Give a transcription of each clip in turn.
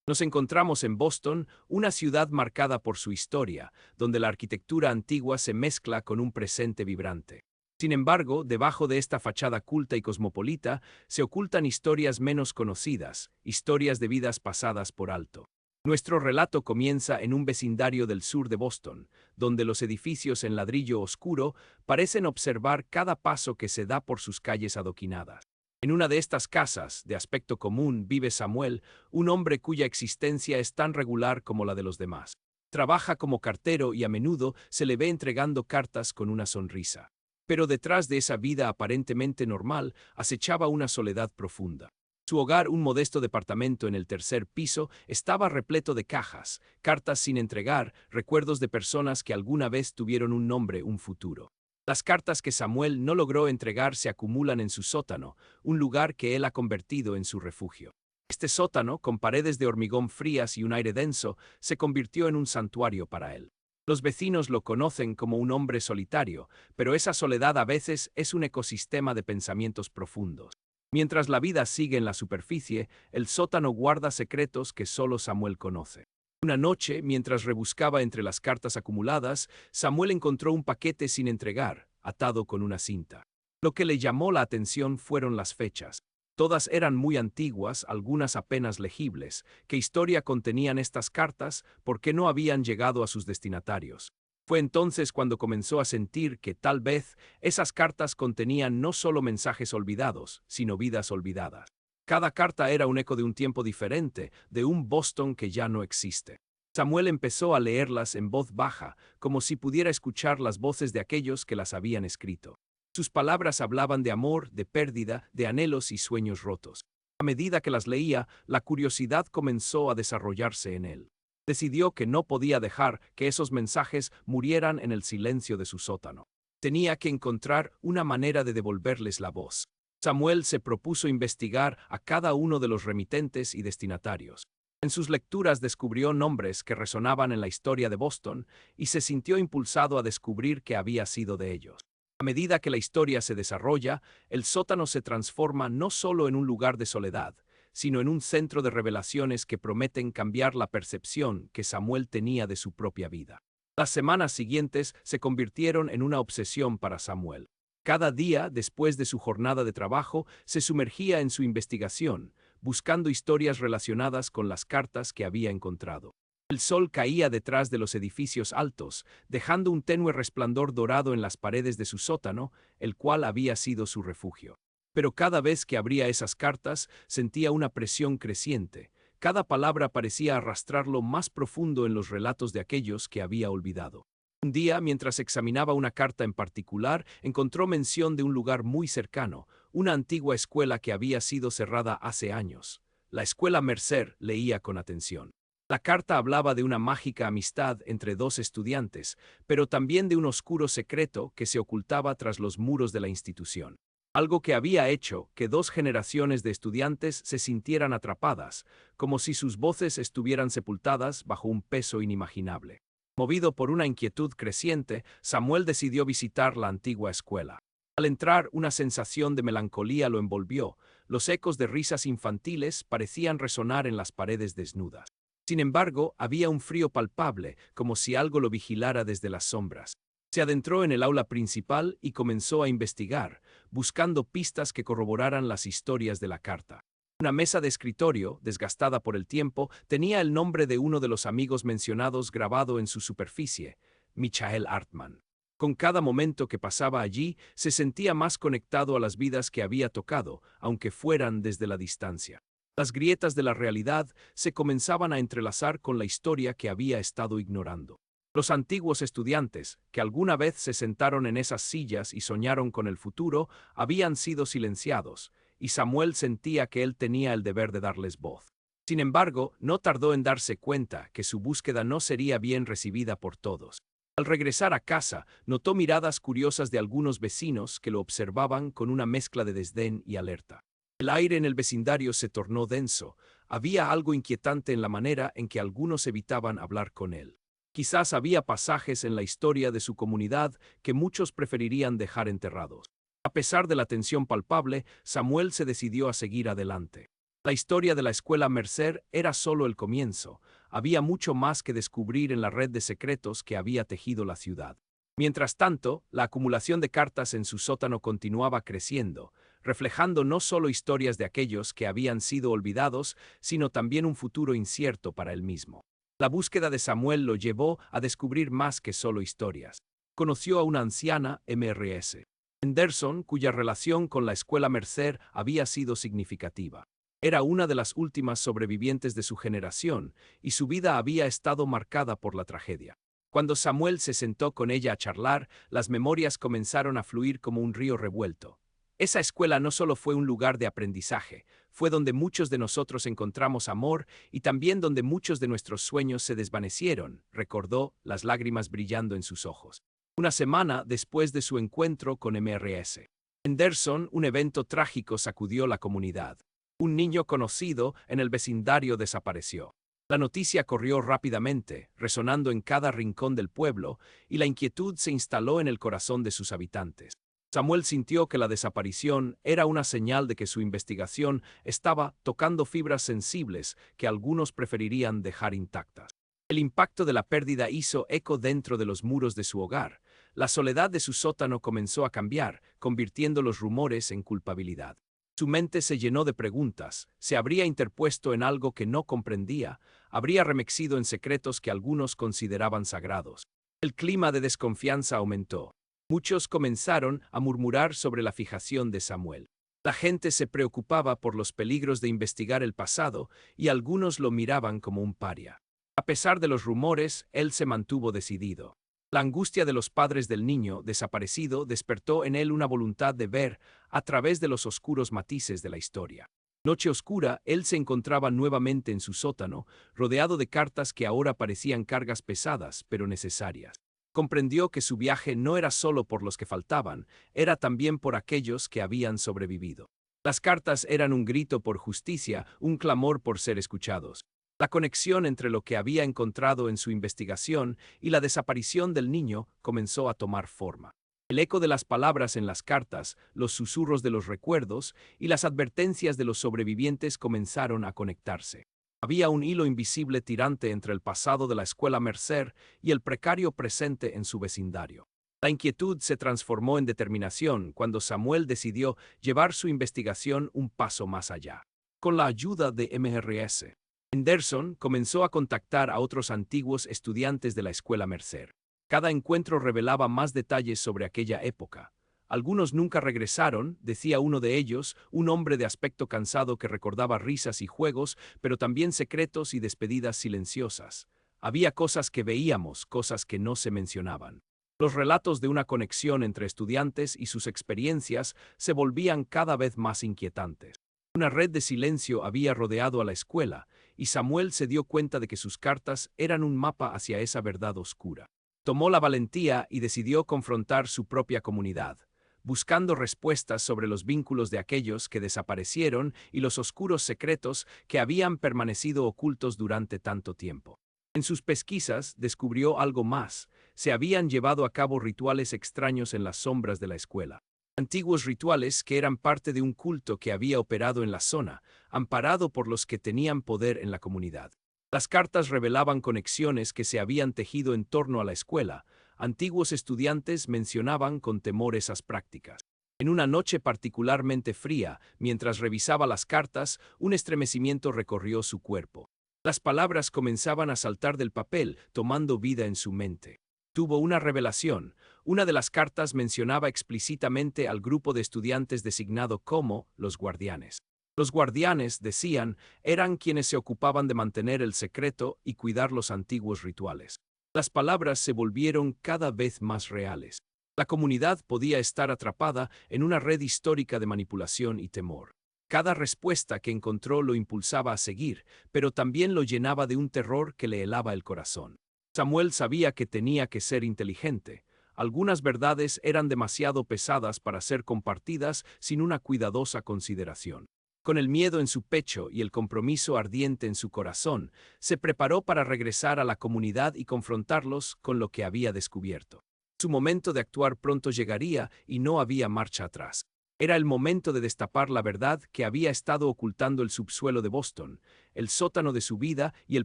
Nos encontramos en Boston, una ciudad marcada por su historia, donde la arquitectura antigua se mezcla con un presente vibrante. Sin embargo, debajo de esta fachada culta y cosmopolita, se ocultan historias menos conocidas, historias de vidas pasadas por alto. Nuestro relato comienza en un vecindario del sur de Boston, donde los edificios en ladrillo oscuro parecen observar cada paso que se da por sus calles adoquinadas. En una de estas casas, de aspecto común, vive Samuel, un hombre cuya existencia es tan regular como la de los demás. Trabaja como cartero y a menudo se le ve entregando cartas con una sonrisa. Pero detrás de esa vida aparentemente normal acechaba una soledad profunda. Su hogar, un modesto departamento en el tercer piso, estaba repleto de cajas, cartas sin entregar, recuerdos de personas que alguna vez tuvieron un nombre, un futuro. Las cartas que Samuel no logró entregar se acumulan en su sótano, un lugar que él ha convertido en su refugio. Este sótano, con paredes de hormigón frías y un aire denso, se convirtió en un santuario para él. Los vecinos lo conocen como un hombre solitario, pero esa soledad a veces es un ecosistema de pensamientos profundos. Mientras la vida sigue en la superficie, el sótano guarda secretos que solo Samuel conoce. Una noche, mientras rebuscaba entre las cartas acumuladas, Samuel encontró un paquete sin entregar, atado con una cinta. Lo que le llamó la atención fueron las fechas. Todas eran muy antiguas, algunas apenas legibles. ¿Qué historia contenían estas cartas? ¿Por qué no habían llegado a sus destinatarios? Fue entonces cuando comenzó a sentir que tal vez esas cartas contenían no solo mensajes olvidados, sino vidas olvidadas. Cada carta era un eco de un tiempo diferente, de un Boston que ya no existe. Samuel empezó a leerlas en voz baja, como si pudiera escuchar las voces de aquellos que las habían escrito. Sus palabras hablaban de amor, de pérdida, de anhelos y sueños rotos. A medida que las leía, la curiosidad comenzó a desarrollarse en él. Decidió que no podía dejar que esos mensajes murieran en el silencio de su sótano. Tenía que encontrar una manera de devolverles la voz. Samuel se propuso investigar a cada uno de los remitentes y destinatarios. En sus lecturas descubrió nombres que resonaban en la historia de Boston y se sintió impulsado a descubrir qué había sido de ellos. A medida que la historia se desarrolla, el sótano se transforma no solo en un lugar de soledad, sino en un centro de revelaciones que prometen cambiar la percepción que Samuel tenía de su propia vida. Las semanas siguientes se convirtieron en una obsesión para Samuel. Cada día, después de su jornada de trabajo, se sumergía en su investigación, buscando historias relacionadas con las cartas que había encontrado. El sol caía detrás de los edificios altos, dejando un tenue resplandor dorado en las paredes de su sótano, el cual había sido su refugio. Pero cada vez que abría esas cartas, sentía una presión creciente. Cada palabra parecía arrastrarlo más profundo en los relatos de aquellos que había olvidado. Un día, mientras examinaba una carta en particular, encontró mención de un lugar muy cercano, una antigua escuela que había sido cerrada hace años. La escuela Mercer, leía con atención. La carta hablaba de una mágica amistad entre dos estudiantes, pero también de un oscuro secreto que se ocultaba tras los muros de la institución. Algo que había hecho que dos generaciones de estudiantes se sintieran atrapadas, como si sus voces estuvieran sepultadas bajo un peso inimaginable. Movido por una inquietud creciente, Samuel decidió visitar la antigua escuela. Al entrar, una sensación de melancolía lo envolvió. Los ecos de risas infantiles parecían resonar en las paredes desnudas. Sin embargo, había un frío palpable, como si algo lo vigilara desde las sombras. Se adentró en el aula principal y comenzó a investigar, buscando pistas que corroboraran las historias de la carta. Una mesa de escritorio, desgastada por el tiempo, tenía el nombre de uno de los amigos mencionados grabado en su superficie, Michael Hartman. Con cada momento que pasaba allí, se sentía más conectado a las vidas que había tocado, aunque fueran desde la distancia. Las grietas de la realidad se comenzaban a entrelazar con la historia que había estado ignorando. Los antiguos estudiantes, que alguna vez se sentaron en esas sillas y soñaron con el futuro, habían sido silenciados, y Samuel sentía que él tenía el deber de darles voz. Sin embargo, no tardó en darse cuenta que su búsqueda no sería bien recibida por todos. Al regresar a casa, notó miradas curiosas de algunos vecinos que lo observaban con una mezcla de desdén y alerta. El aire en el vecindario se tornó denso. Había algo inquietante en la manera en que algunos evitaban hablar con él. Quizás había pasajes en la historia de su comunidad que muchos preferirían dejar enterrados. A pesar de la tensión palpable, Samuel se decidió a seguir adelante. La historia de la escuela Mercer era solo el comienzo. Había mucho más que descubrir en la red de secretos que había tejido la ciudad. Mientras tanto, la acumulación de cartas en su sótano continuaba creciendo, reflejando no solo historias de aquellos que habían sido olvidados, sino también un futuro incierto para él mismo. La búsqueda de Samuel lo llevó a descubrir más que solo historias. Conoció a una anciana Mrs. Henderson, cuya relación con la escuela Mercer había sido significativa. Era una de las últimas sobrevivientes de su generación, y su vida había estado marcada por la tragedia. Cuando Samuel se sentó con ella a charlar, las memorias comenzaron a fluir como un río revuelto. Esa escuela no solo fue un lugar de aprendizaje, fue donde muchos de nosotros encontramos amor y también donde muchos de nuestros sueños se desvanecieron, recordó, las lágrimas brillando en sus ojos. Una semana después de su encuentro con Mrs. Henderson, un evento trágico sacudió la comunidad. Un niño conocido en el vecindario desapareció. La noticia corrió rápidamente, resonando en cada rincón del pueblo, y la inquietud se instaló en el corazón de sus habitantes. Samuel sintió que la desaparición era una señal de que su investigación estaba tocando fibras sensibles que algunos preferirían dejar intactas. El impacto de la pérdida hizo eco dentro de los muros de su hogar. La soledad de su sótano comenzó a cambiar, convirtiendo los rumores en culpabilidad. Su mente se llenó de preguntas. ¿Se habría interpuesto en algo que no comprendía? ¿Habría remexido en secretos que algunos consideraban sagrados? El clima de desconfianza aumentó. Muchos comenzaron a murmurar sobre la fijación de Samuel. La gente se preocupaba por los peligros de investigar el pasado y algunos lo miraban como un paria. A pesar de los rumores, él se mantuvo decidido. La angustia de los padres del niño desaparecido despertó en él una voluntad de ver a través de los oscuros matices de la historia. Noche oscura, él se encontraba nuevamente en su sótano, rodeado de cartas que ahora parecían cargas pesadas, pero necesarias. Comprendió que su viaje no era solo por los que faltaban, era también por aquellos que habían sobrevivido. Las cartas eran un grito por justicia, un clamor por ser escuchados. La conexión entre lo que había encontrado en su investigación y la desaparición del niño comenzó a tomar forma. El eco de las palabras en las cartas, los susurros de los recuerdos y las advertencias de los sobrevivientes comenzaron a conectarse. Había un hilo invisible tirante entre el pasado de la escuela Mercer y el precario presente en su vecindario. La inquietud se transformó en determinación cuando Samuel decidió llevar su investigación un paso más allá. Con la ayuda de Mrs. Henderson comenzó a contactar a otros antiguos estudiantes de la escuela Mercer. Cada encuentro revelaba más detalles sobre aquella época. Algunos nunca regresaron, decía uno de ellos, un hombre de aspecto cansado que recordaba risas y juegos, pero también secretos y despedidas silenciosas. Había cosas que veíamos, cosas que no se mencionaban. Los relatos de una conexión entre estudiantes y sus experiencias se volvían cada vez más inquietantes. Una red de silencio había rodeado a la escuela, y Samuel se dio cuenta de que sus cartas eran un mapa hacia esa verdad oscura. Tomó la valentía y decidió confrontar su propia comunidad, buscando respuestas sobre los vínculos de aquellos que desaparecieron y los oscuros secretos que habían permanecido ocultos durante tanto tiempo. En sus pesquisas descubrió algo más. Se habían llevado a cabo rituales extraños en las sombras de la escuela. Antiguos rituales que eran parte de un culto que había operado en la zona, amparado por los que tenían poder en la comunidad. Las cartas revelaban conexiones que se habían tejido en torno a la escuela. Antiguos estudiantes mencionaban con temor esas prácticas. En una noche particularmente fría, mientras revisaba las cartas, un estremecimiento recorrió su cuerpo. Las palabras comenzaban a saltar del papel, tomando vida en su mente. Tuvo una revelación. Una de las cartas mencionaba explícitamente al grupo de estudiantes designado como los guardianes. Los guardianes, decían, eran quienes se ocupaban de mantener el secreto y cuidar los antiguos rituales. Las palabras se volvieron cada vez más reales. La comunidad podía estar atrapada en una red histórica de manipulación y temor. Cada respuesta que encontró lo impulsaba a seguir, pero también lo llenaba de un terror que le helaba el corazón. Samuel sabía que tenía que ser inteligente. Algunas verdades eran demasiado pesadas para ser compartidas sin una cuidadosa consideración. Con el miedo en su pecho y el compromiso ardiente en su corazón, se preparó para regresar a la comunidad y confrontarlos con lo que había descubierto. Su momento de actuar pronto llegaría y no había marcha atrás. Era el momento de destapar la verdad que había estado ocultando el subsuelo de Boston, el sótano de su vida y el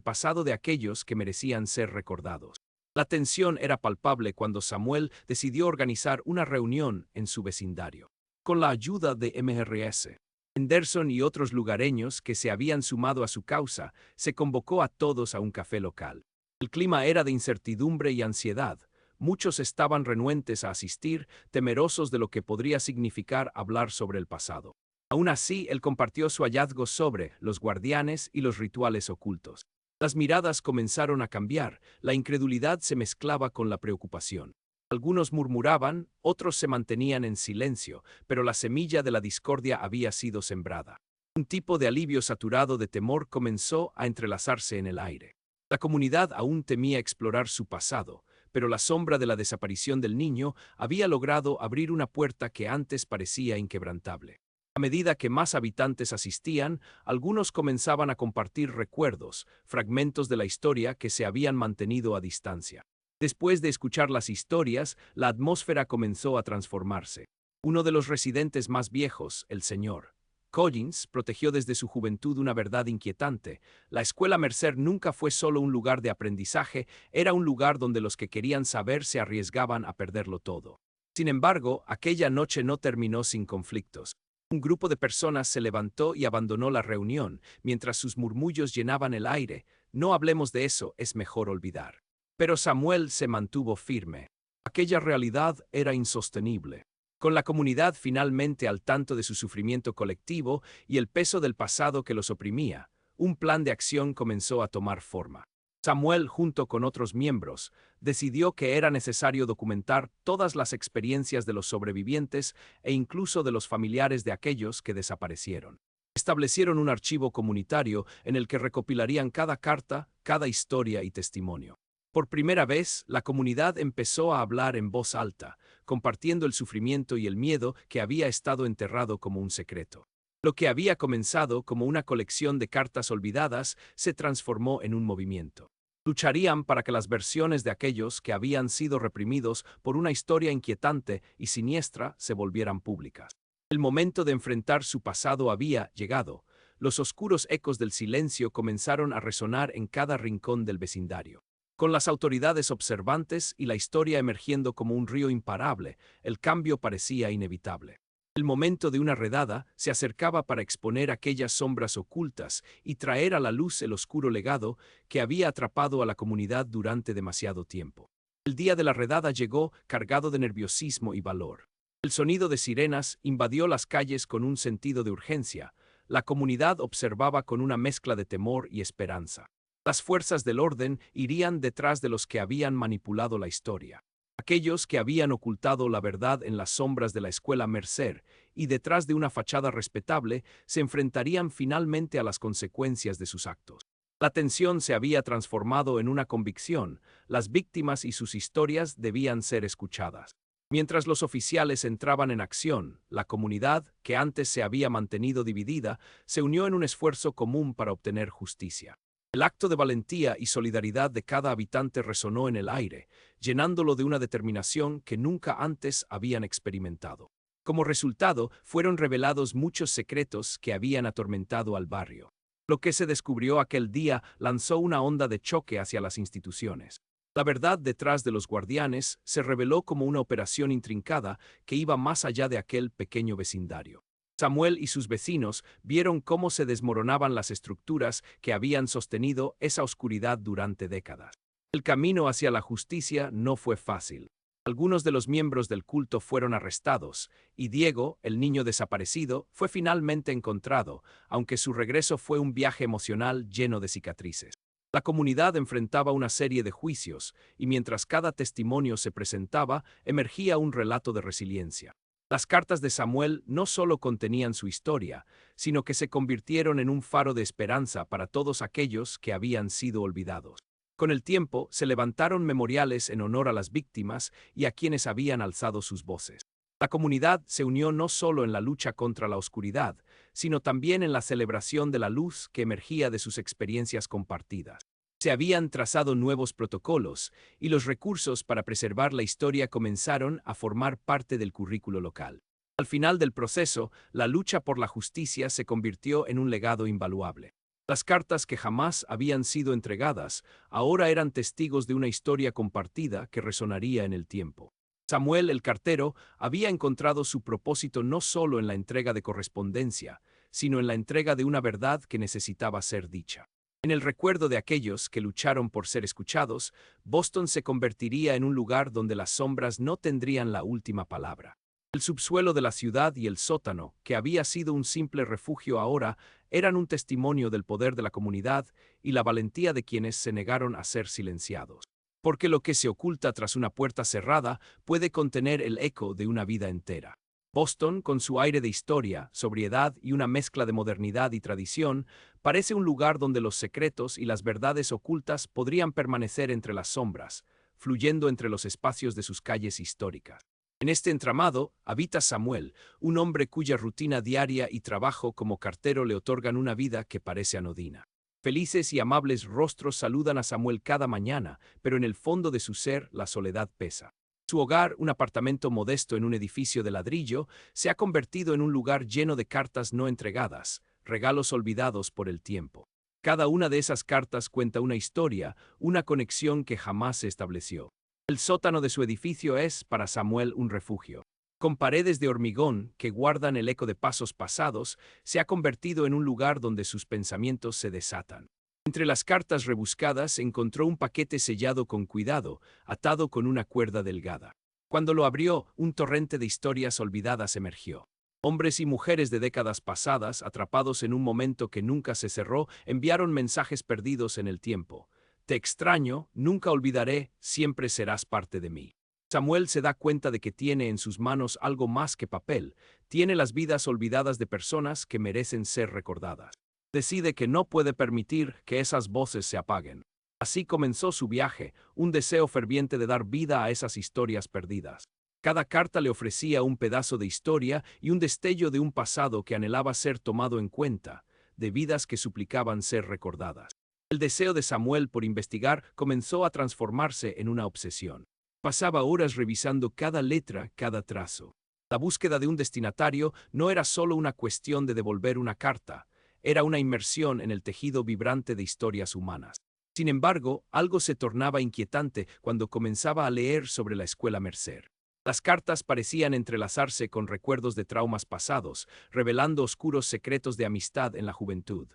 pasado de aquellos que merecían ser recordados. La tensión era palpable cuando Samuel decidió organizar una reunión en su vecindario. Con la ayuda de MRS, Henderson y otros lugareños que se habían sumado a su causa, se convocó a todos a un café local. El clima era de incertidumbre y ansiedad. Muchos estaban renuentes a asistir, temerosos de lo que podría significar hablar sobre el pasado. Aún así, él compartió su hallazgo sobre los guardianes y los rituales ocultos. Las miradas comenzaron a cambiar, la incredulidad se mezclaba con la preocupación. Algunos murmuraban, otros se mantenían en silencio, pero la semilla de la discordia había sido sembrada. Un tipo de alivio saturado de temor comenzó a entrelazarse en el aire. La comunidad aún temía explorar su pasado, pero la sombra de la desaparición del niño había logrado abrir una puerta que antes parecía inquebrantable. A medida que más habitantes asistían, algunos comenzaban a compartir recuerdos, fragmentos de la historia que se habían mantenido a distancia. Después de escuchar las historias, la atmósfera comenzó a transformarse. Uno de los residentes más viejos, el Sr. Collins, protegió desde su juventud una verdad inquietante. La escuela Mercer nunca fue solo un lugar de aprendizaje, era un lugar donde los que querían saber se arriesgaban a perderlo todo. Sin embargo, aquella noche no terminó sin conflictos. Un grupo de personas se levantó y abandonó la reunión, mientras sus murmullos llenaban el aire. No hablemos de eso, es mejor olvidar. Pero Samuel se mantuvo firme. Aquella realidad era insostenible. Con la comunidad finalmente al tanto de su sufrimiento colectivo y el peso del pasado que los oprimía, un plan de acción comenzó a tomar forma. Samuel, junto con otros miembros, decidió que era necesario documentar todas las experiencias de los sobrevivientes e incluso de los familiares de aquellos que desaparecieron. Establecieron un archivo comunitario en el que recopilarían cada carta, cada historia y testimonio. Por primera vez, la comunidad empezó a hablar en voz alta, compartiendo el sufrimiento y el miedo que había estado enterrado como un secreto. Lo que había comenzado como una colección de cartas olvidadas se transformó en un movimiento. Lucharían para que las versiones de aquellos que habían sido reprimidos por una historia inquietante y siniestra se volvieran públicas. El momento de enfrentar su pasado había llegado. Los oscuros ecos del silencio comenzaron a resonar en cada rincón del vecindario. Con las autoridades observantes y la historia emergiendo como un río imparable, el cambio parecía inevitable. El momento de una redada se acercaba para exponer aquellas sombras ocultas y traer a la luz el oscuro legado que había atrapado a la comunidad durante demasiado tiempo. El día de la redada llegó cargado de nerviosismo y valor. El sonido de sirenas invadió las calles con un sentido de urgencia. La comunidad observaba con una mezcla de temor y esperanza. Las fuerzas del orden irían detrás de los que habían manipulado la historia. Aquellos que habían ocultado la verdad en las sombras de la escuela Mercer y detrás de una fachada respetable se enfrentarían finalmente a las consecuencias de sus actos. La tensión se había transformado en una convicción, las víctimas y sus historias debían ser escuchadas. Mientras los oficiales entraban en acción, la comunidad, que antes se había mantenido dividida, se unió en un esfuerzo común para obtener justicia. El acto de valentía y solidaridad de cada habitante resonó en el aire, llenándolo de una determinación que nunca antes habían experimentado. Como resultado, fueron revelados muchos secretos que habían atormentado al barrio. Lo que se descubrió aquel día lanzó una onda de choque hacia las instituciones. La verdad detrás de los guardianes se reveló como una operación intrincada que iba más allá de aquel pequeño vecindario. Samuel y sus vecinos vieron cómo se desmoronaban las estructuras que habían sostenido esa oscuridad durante décadas. El camino hacia la justicia no fue fácil. Algunos de los miembros del culto fueron arrestados, y Diego, el niño desaparecido, fue finalmente encontrado, aunque su regreso fue un viaje emocional lleno de cicatrices. La comunidad enfrentaba una serie de juicios, y mientras cada testimonio se presentaba, emergía un relato de resiliencia. Las cartas de Samuel no solo contenían su historia, sino que se convirtieron en un faro de esperanza para todos aquellos que habían sido olvidados. Con el tiempo, se levantaron memoriales en honor a las víctimas y a quienes habían alzado sus voces. La comunidad se unió no solo en la lucha contra la oscuridad, sino también en la celebración de la luz que emergía de sus experiencias compartidas. Se habían trazado nuevos protocolos, y los recursos para preservar la historia comenzaron a formar parte del currículo local. Al final del proceso, la lucha por la justicia se convirtió en un legado invaluable. Las cartas que jamás habían sido entregadas ahora eran testigos de una historia compartida que resonaría en el tiempo. Samuel el cartero había encontrado su propósito no solo en la entrega de correspondencia, sino en la entrega de una verdad que necesitaba ser dicha. En el recuerdo de aquellos que lucharon por ser escuchados, Boston se convertiría en un lugar donde las sombras no tendrían la última palabra. El subsuelo de la ciudad y el sótano, que había sido un simple refugio ahora, eran un testimonio del poder de la comunidad y la valentía de quienes se negaron a ser silenciados. Porque lo que se oculta tras una puerta cerrada puede contener el eco de una vida entera. Boston, con su aire de historia, sobriedad y una mezcla de modernidad y tradición, parece un lugar donde los secretos y las verdades ocultas podrían permanecer entre las sombras, fluyendo entre los espacios de sus calles históricas. En este entramado habita Samuel, un hombre cuya rutina diaria y trabajo como cartero le otorgan una vida que parece anodina. Felices y amables rostros saludan a Samuel cada mañana, pero en el fondo de su ser la soledad pesa. Su hogar, un apartamento modesto en un edificio de ladrillo, se ha convertido en un lugar lleno de cartas no entregadas, regalos olvidados por el tiempo. Cada una de esas cartas cuenta una historia, una conexión que jamás se estableció. El sótano de su edificio es, para Samuel, un refugio. Con paredes de hormigón que guardan el eco de pasos pasados, se ha convertido en un lugar donde sus pensamientos se desatan. Entre las cartas rebuscadas encontró un paquete sellado con cuidado, atado con una cuerda delgada. Cuando lo abrió, un torrente de historias olvidadas emergió. Hombres y mujeres de décadas pasadas, atrapados en un momento que nunca se cerró, enviaron mensajes perdidos en el tiempo. Te extraño, nunca olvidaré, siempre serás parte de mí. Samuel se da cuenta de que tiene en sus manos algo más que papel, tiene las vidas olvidadas de personas que merecen ser recordadas. Decide que no puede permitir que esas voces se apaguen. Así comenzó su viaje, un deseo ferviente de dar vida a esas historias perdidas. Cada carta le ofrecía un pedazo de historia y un destello de un pasado que anhelaba ser tomado en cuenta, de vidas que suplicaban ser recordadas. El deseo de Samuel por investigar comenzó a transformarse en una obsesión. Pasaba horas revisando cada letra, cada trazo. La búsqueda de un destinatario no era solo una cuestión de devolver una carta, era una inmersión en el tejido vibrante de historias humanas. Sin embargo, algo se tornaba inquietante cuando comenzaba a leer sobre la escuela Mercer. Las cartas parecían entrelazarse con recuerdos de traumas pasados, revelando oscuros secretos de amistad en la juventud.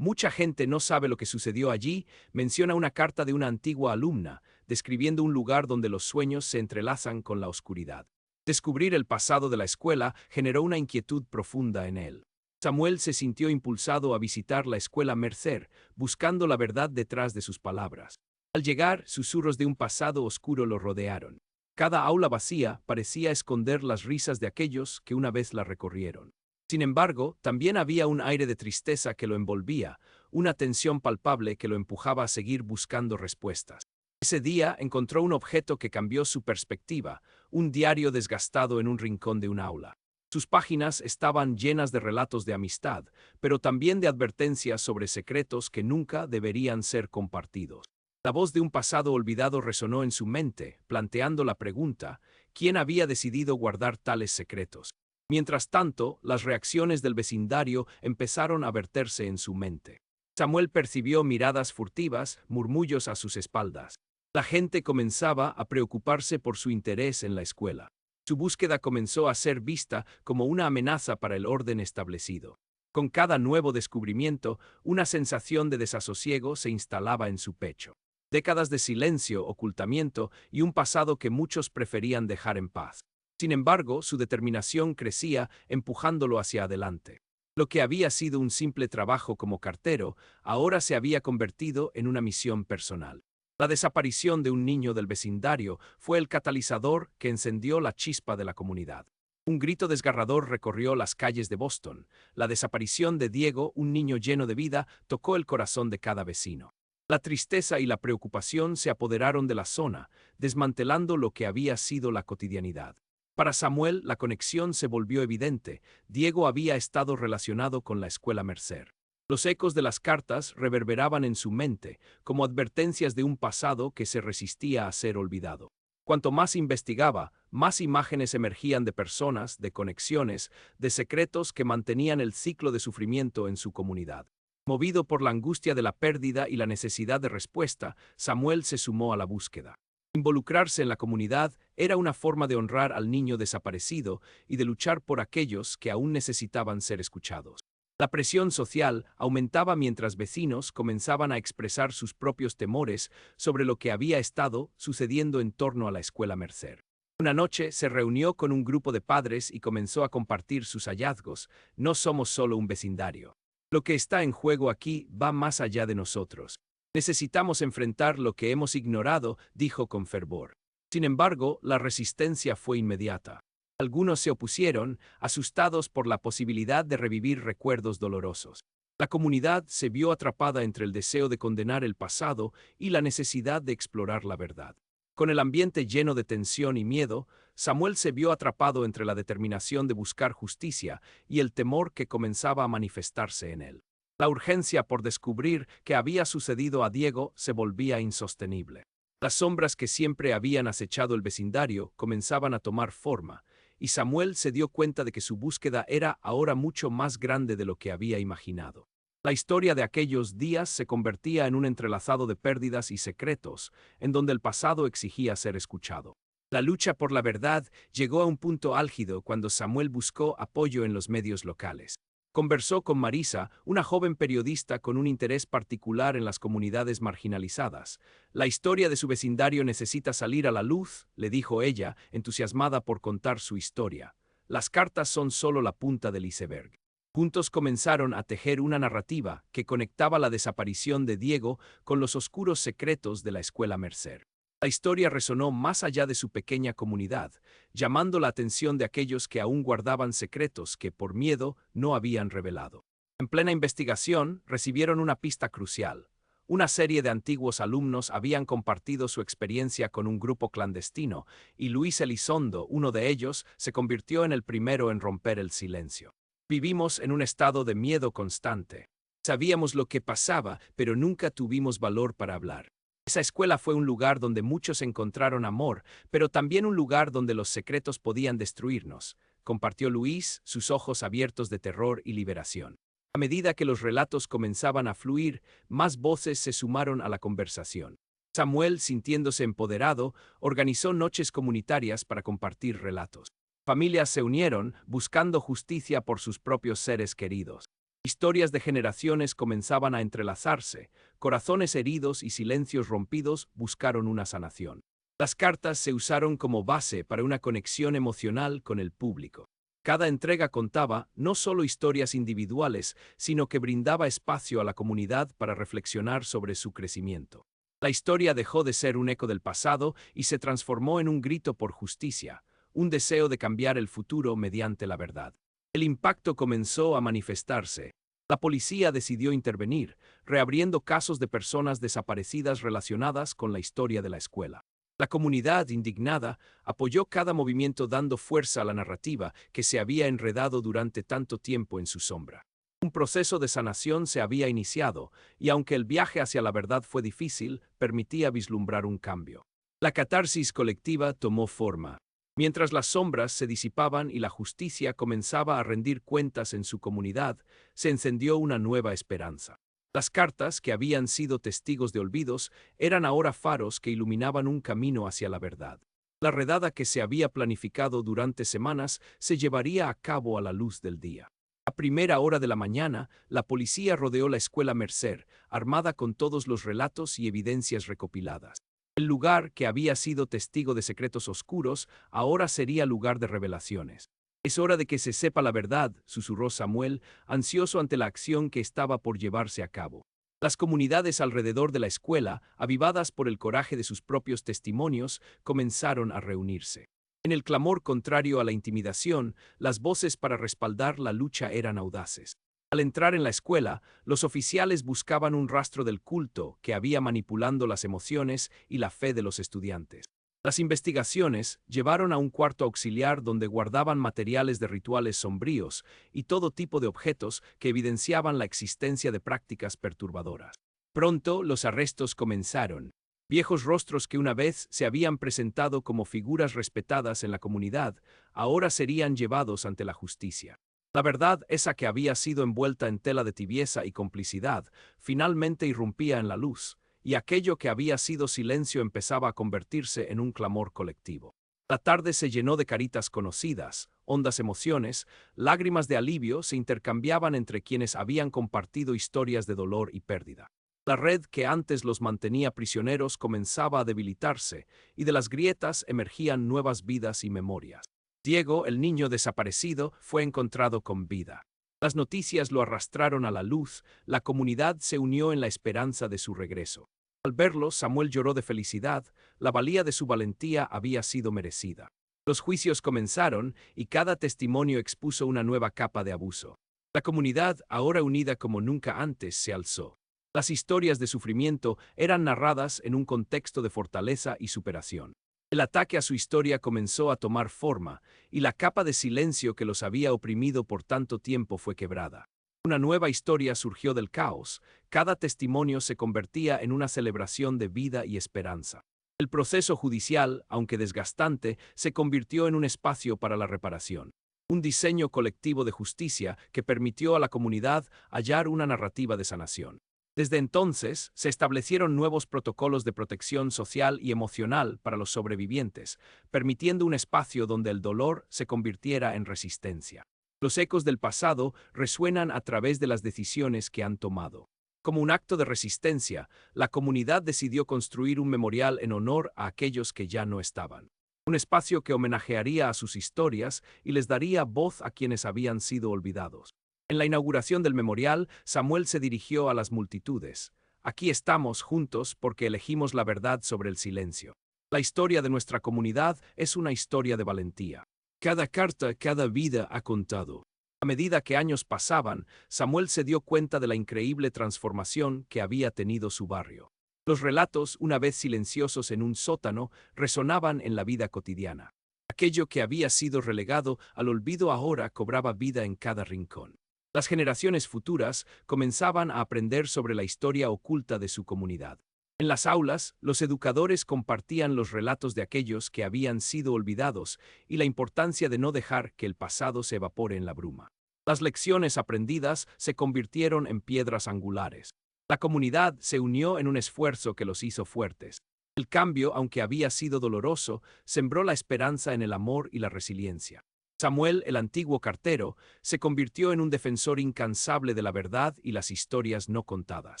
Mucha gente no sabe lo que sucedió allí, menciona una carta de una antigua alumna, describiendo un lugar donde los sueños se entrelazan con la oscuridad. Descubrir el pasado de la escuela generó una inquietud profunda en él. Samuel se sintió impulsado a visitar la escuela Mercer, buscando la verdad detrás de sus palabras. Al llegar, susurros de un pasado oscuro lo rodearon. Cada aula vacía parecía esconder las risas de aquellos que una vez la recorrieron. Sin embargo, también había un aire de tristeza que lo envolvía, una tensión palpable que lo empujaba a seguir buscando respuestas. Ese día encontró un objeto que cambió su perspectiva, un diario desgastado en un rincón de un aula. Sus páginas estaban llenas de relatos de amistad, pero también de advertencias sobre secretos que nunca deberían ser compartidos. La voz de un pasado olvidado resonó en su mente, planteando la pregunta, ¿quién había decidido guardar tales secretos? Mientras tanto, las reacciones del vecindario empezaron a verterse en su mente. Samuel percibió miradas furtivas, murmullos a sus espaldas. La gente comenzaba a preocuparse por su interés en la escuela. Su búsqueda comenzó a ser vista como una amenaza para el orden establecido. Con cada nuevo descubrimiento, una sensación de desasosiego se instalaba en su pecho. Décadas de silencio, ocultamiento y un pasado que muchos preferían dejar en paz. Sin embargo, su determinación crecía, empujándolo hacia adelante. Lo que había sido un simple trabajo como cartero, ahora se había convertido en una misión personal. La desaparición de un niño del vecindario fue el catalizador que encendió la chispa de la comunidad. Un grito desgarrador recorrió las calles de Boston. La desaparición de Diego, un niño lleno de vida, tocó el corazón de cada vecino. La tristeza y la preocupación se apoderaron de la zona, desmantelando lo que había sido la cotidianidad. Para Samuel, la conexión se volvió evidente. Diego había estado relacionado con la escuela Mercer. Los ecos de las cartas reverberaban en su mente, como advertencias de un pasado que se resistía a ser olvidado. Cuanto más investigaba, más imágenes emergían de personas, de conexiones, de secretos que mantenían el ciclo de sufrimiento en su comunidad. Movido por la angustia de la pérdida y la necesidad de respuesta, Samuel se sumó a la búsqueda. Involucrarse en la comunidad era una forma de honrar al niño desaparecido y de luchar por aquellos que aún necesitaban ser escuchados. La presión social aumentaba mientras vecinos comenzaban a expresar sus propios temores sobre lo que había estado sucediendo en torno a la escuela Mercer. Una noche se reunió con un grupo de padres y comenzó a compartir sus hallazgos. No somos solo un vecindario. Lo que está en juego aquí va más allá de nosotros. Necesitamos enfrentar lo que hemos ignorado, dijo con fervor. Sin embargo, la resistencia fue inmediata. Algunos se opusieron, asustados por la posibilidad de revivir recuerdos dolorosos. La comunidad se vio atrapada entre el deseo de condenar el pasado y la necesidad de explorar la verdad. Con el ambiente lleno de tensión y miedo, Samuel se vio atrapado entre la determinación de buscar justicia y el temor que comenzaba a manifestarse en él. La urgencia por descubrir qué había sucedido a Diego se volvía insostenible. Las sombras que siempre habían acechado el vecindario comenzaban a tomar forma, y Samuel se dio cuenta de que su búsqueda era ahora mucho más grande de lo que había imaginado. La historia de aquellos días se convertía en un entrelazado de pérdidas y secretos, en donde el pasado exigía ser escuchado. La lucha por la verdad llegó a un punto álgido cuando Samuel buscó apoyo en los medios locales. Conversó con Marisa, una joven periodista con un interés particular en las comunidades marginalizadas. La historia de su vecindario necesita salir a la luz, le dijo ella, entusiasmada por contar su historia. Las cartas son solo la punta del iceberg. Juntos comenzaron a tejer una narrativa que conectaba la desaparición de Diego con los oscuros secretos de la escuela Mercer. La historia resonó más allá de su pequeña comunidad, llamando la atención de aquellos que aún guardaban secretos que, por miedo, no habían revelado. En plena investigación, recibieron una pista crucial. Una serie de antiguos alumnos habían compartido su experiencia con un grupo clandestino, y Luis Elizondo, uno de ellos, se convirtió en el primero en romper el silencio. Vivimos en un estado de miedo constante. Sabíamos lo que pasaba, pero nunca tuvimos valor para hablar. Esa escuela fue un lugar donde muchos encontraron amor, pero también un lugar donde los secretos podían destruirnos, compartió Luis, sus ojos abiertos de terror y liberación. A medida que los relatos comenzaban a fluir, más voces se sumaron a la conversación. Samuel, sintiéndose empoderado, organizó noches comunitarias para compartir relatos. Familias se unieron, buscando justicia por sus propios seres queridos. Historias de generaciones comenzaban a entrelazarse, corazones heridos y silencios rompidos buscaron una sanación. Las cartas se usaron como base para una conexión emocional con el público. Cada entrega contaba no solo historias individuales, sino que brindaba espacio a la comunidad para reflexionar sobre su crecimiento. La historia dejó de ser un eco del pasado y se transformó en un grito por justicia, un deseo de cambiar el futuro mediante la verdad. El impacto comenzó a manifestarse. La policía decidió intervenir, reabriendo casos de personas desaparecidas relacionadas con la historia de la escuela. La comunidad, indignada, apoyó cada movimiento dando fuerza a la narrativa que se había enredado durante tanto tiempo en su sombra. Un proceso de sanación se había iniciado, y aunque el viaje hacia la verdad fue difícil, permitía vislumbrar un cambio. La catarsis colectiva tomó forma. Mientras las sombras se disipaban y la justicia comenzaba a rendir cuentas en su comunidad, se encendió una nueva esperanza. Las cartas, que habían sido testigos de olvidos, eran ahora faros que iluminaban un camino hacia la verdad. La redada que se había planificado durante semanas se llevaría a cabo a la luz del día. A primera hora de la mañana, la policía rodeó la escuela Mercer, armada con todos los relatos y evidencias recopiladas. El lugar, que había sido testigo de secretos oscuros, ahora sería lugar de revelaciones. Es hora de que se sepa la verdad, susurró Samuel, ansioso ante la acción que estaba por llevarse a cabo. Las comunidades alrededor de la escuela, avivadas por el coraje de sus propios testimonios, comenzaron a reunirse. En el clamor contrario a la intimidación, las voces para respaldar la lucha eran audaces. Al entrar en la escuela, los oficiales buscaban un rastro del culto que había manipulando las emociones y la fe de los estudiantes. Las investigaciones llevaron a un cuarto auxiliar donde guardaban materiales de rituales sombríos y todo tipo de objetos que evidenciaban la existencia de prácticas perturbadoras. Pronto los arrestos comenzaron. Viejos rostros que una vez se habían presentado como figuras respetadas en la comunidad, ahora serían llevados ante la justicia. La verdad, esa que había sido envuelta en tela de tibieza y complicidad, finalmente irrumpía en la luz, y aquello que había sido silencio empezaba a convertirse en un clamor colectivo. La tarde se llenó de caritas conocidas, hondas emociones, lágrimas de alivio se intercambiaban entre quienes habían compartido historias de dolor y pérdida. La red que antes los mantenía prisioneros comenzaba a debilitarse, y de las grietas emergían nuevas vidas y memorias. Diego, el niño desaparecido, fue encontrado con vida. Las noticias lo arrastraron a la luz, la comunidad se unió en la esperanza de su regreso. Al verlo, Samuel lloró de felicidad, la valía de su valentía había sido merecida. Los juicios comenzaron y cada testimonio expuso una nueva capa de abuso. La comunidad, ahora unida como nunca antes, se alzó. Las historias de sufrimiento eran narradas en un contexto de fortaleza y superación. El ataque a su historia comenzó a tomar forma, y la capa de silencio que los había oprimido por tanto tiempo fue quebrada. Una nueva historia surgió del caos, cada testimonio se convertía en una celebración de vida y esperanza. El proceso judicial, aunque desgastante, se convirtió en un espacio para la reparación. Un diseño colectivo de justicia que permitió a la comunidad hallar una narrativa de sanación. Desde entonces, se establecieron nuevos protocolos de protección social y emocional para los sobrevivientes, permitiendo un espacio donde el dolor se convirtiera en resistencia. Los ecos del pasado resuenan a través de las decisiones que han tomado. Como un acto de resistencia, la comunidad decidió construir un memorial en honor a aquellos que ya no estaban. Un espacio que homenajearía a sus historias y les daría voz a quienes habían sido olvidados. En la inauguración del memorial, Samuel se dirigió a las multitudes. Aquí estamos juntos porque elegimos la verdad sobre el silencio. La historia de nuestra comunidad es una historia de valentía. Cada carta, cada vida ha contado. A medida que años pasaban, Samuel se dio cuenta de la increíble transformación que había tenido su barrio. Los relatos, una vez silenciosos en un sótano, resonaban en la vida cotidiana. Aquello que había sido relegado al olvido ahora cobraba vida en cada rincón. Las generaciones futuras comenzaban a aprender sobre la historia oculta de su comunidad. En las aulas, los educadores compartían los relatos de aquellos que habían sido olvidados y la importancia de no dejar que el pasado se evapore en la bruma. Las lecciones aprendidas se convirtieron en piedras angulares. La comunidad se unió en un esfuerzo que los hizo fuertes. El cambio, aunque había sido doloroso, sembró la esperanza en el amor y la resiliencia. Samuel, el antiguo cartero, se convirtió en un defensor incansable de la verdad y las historias no contadas.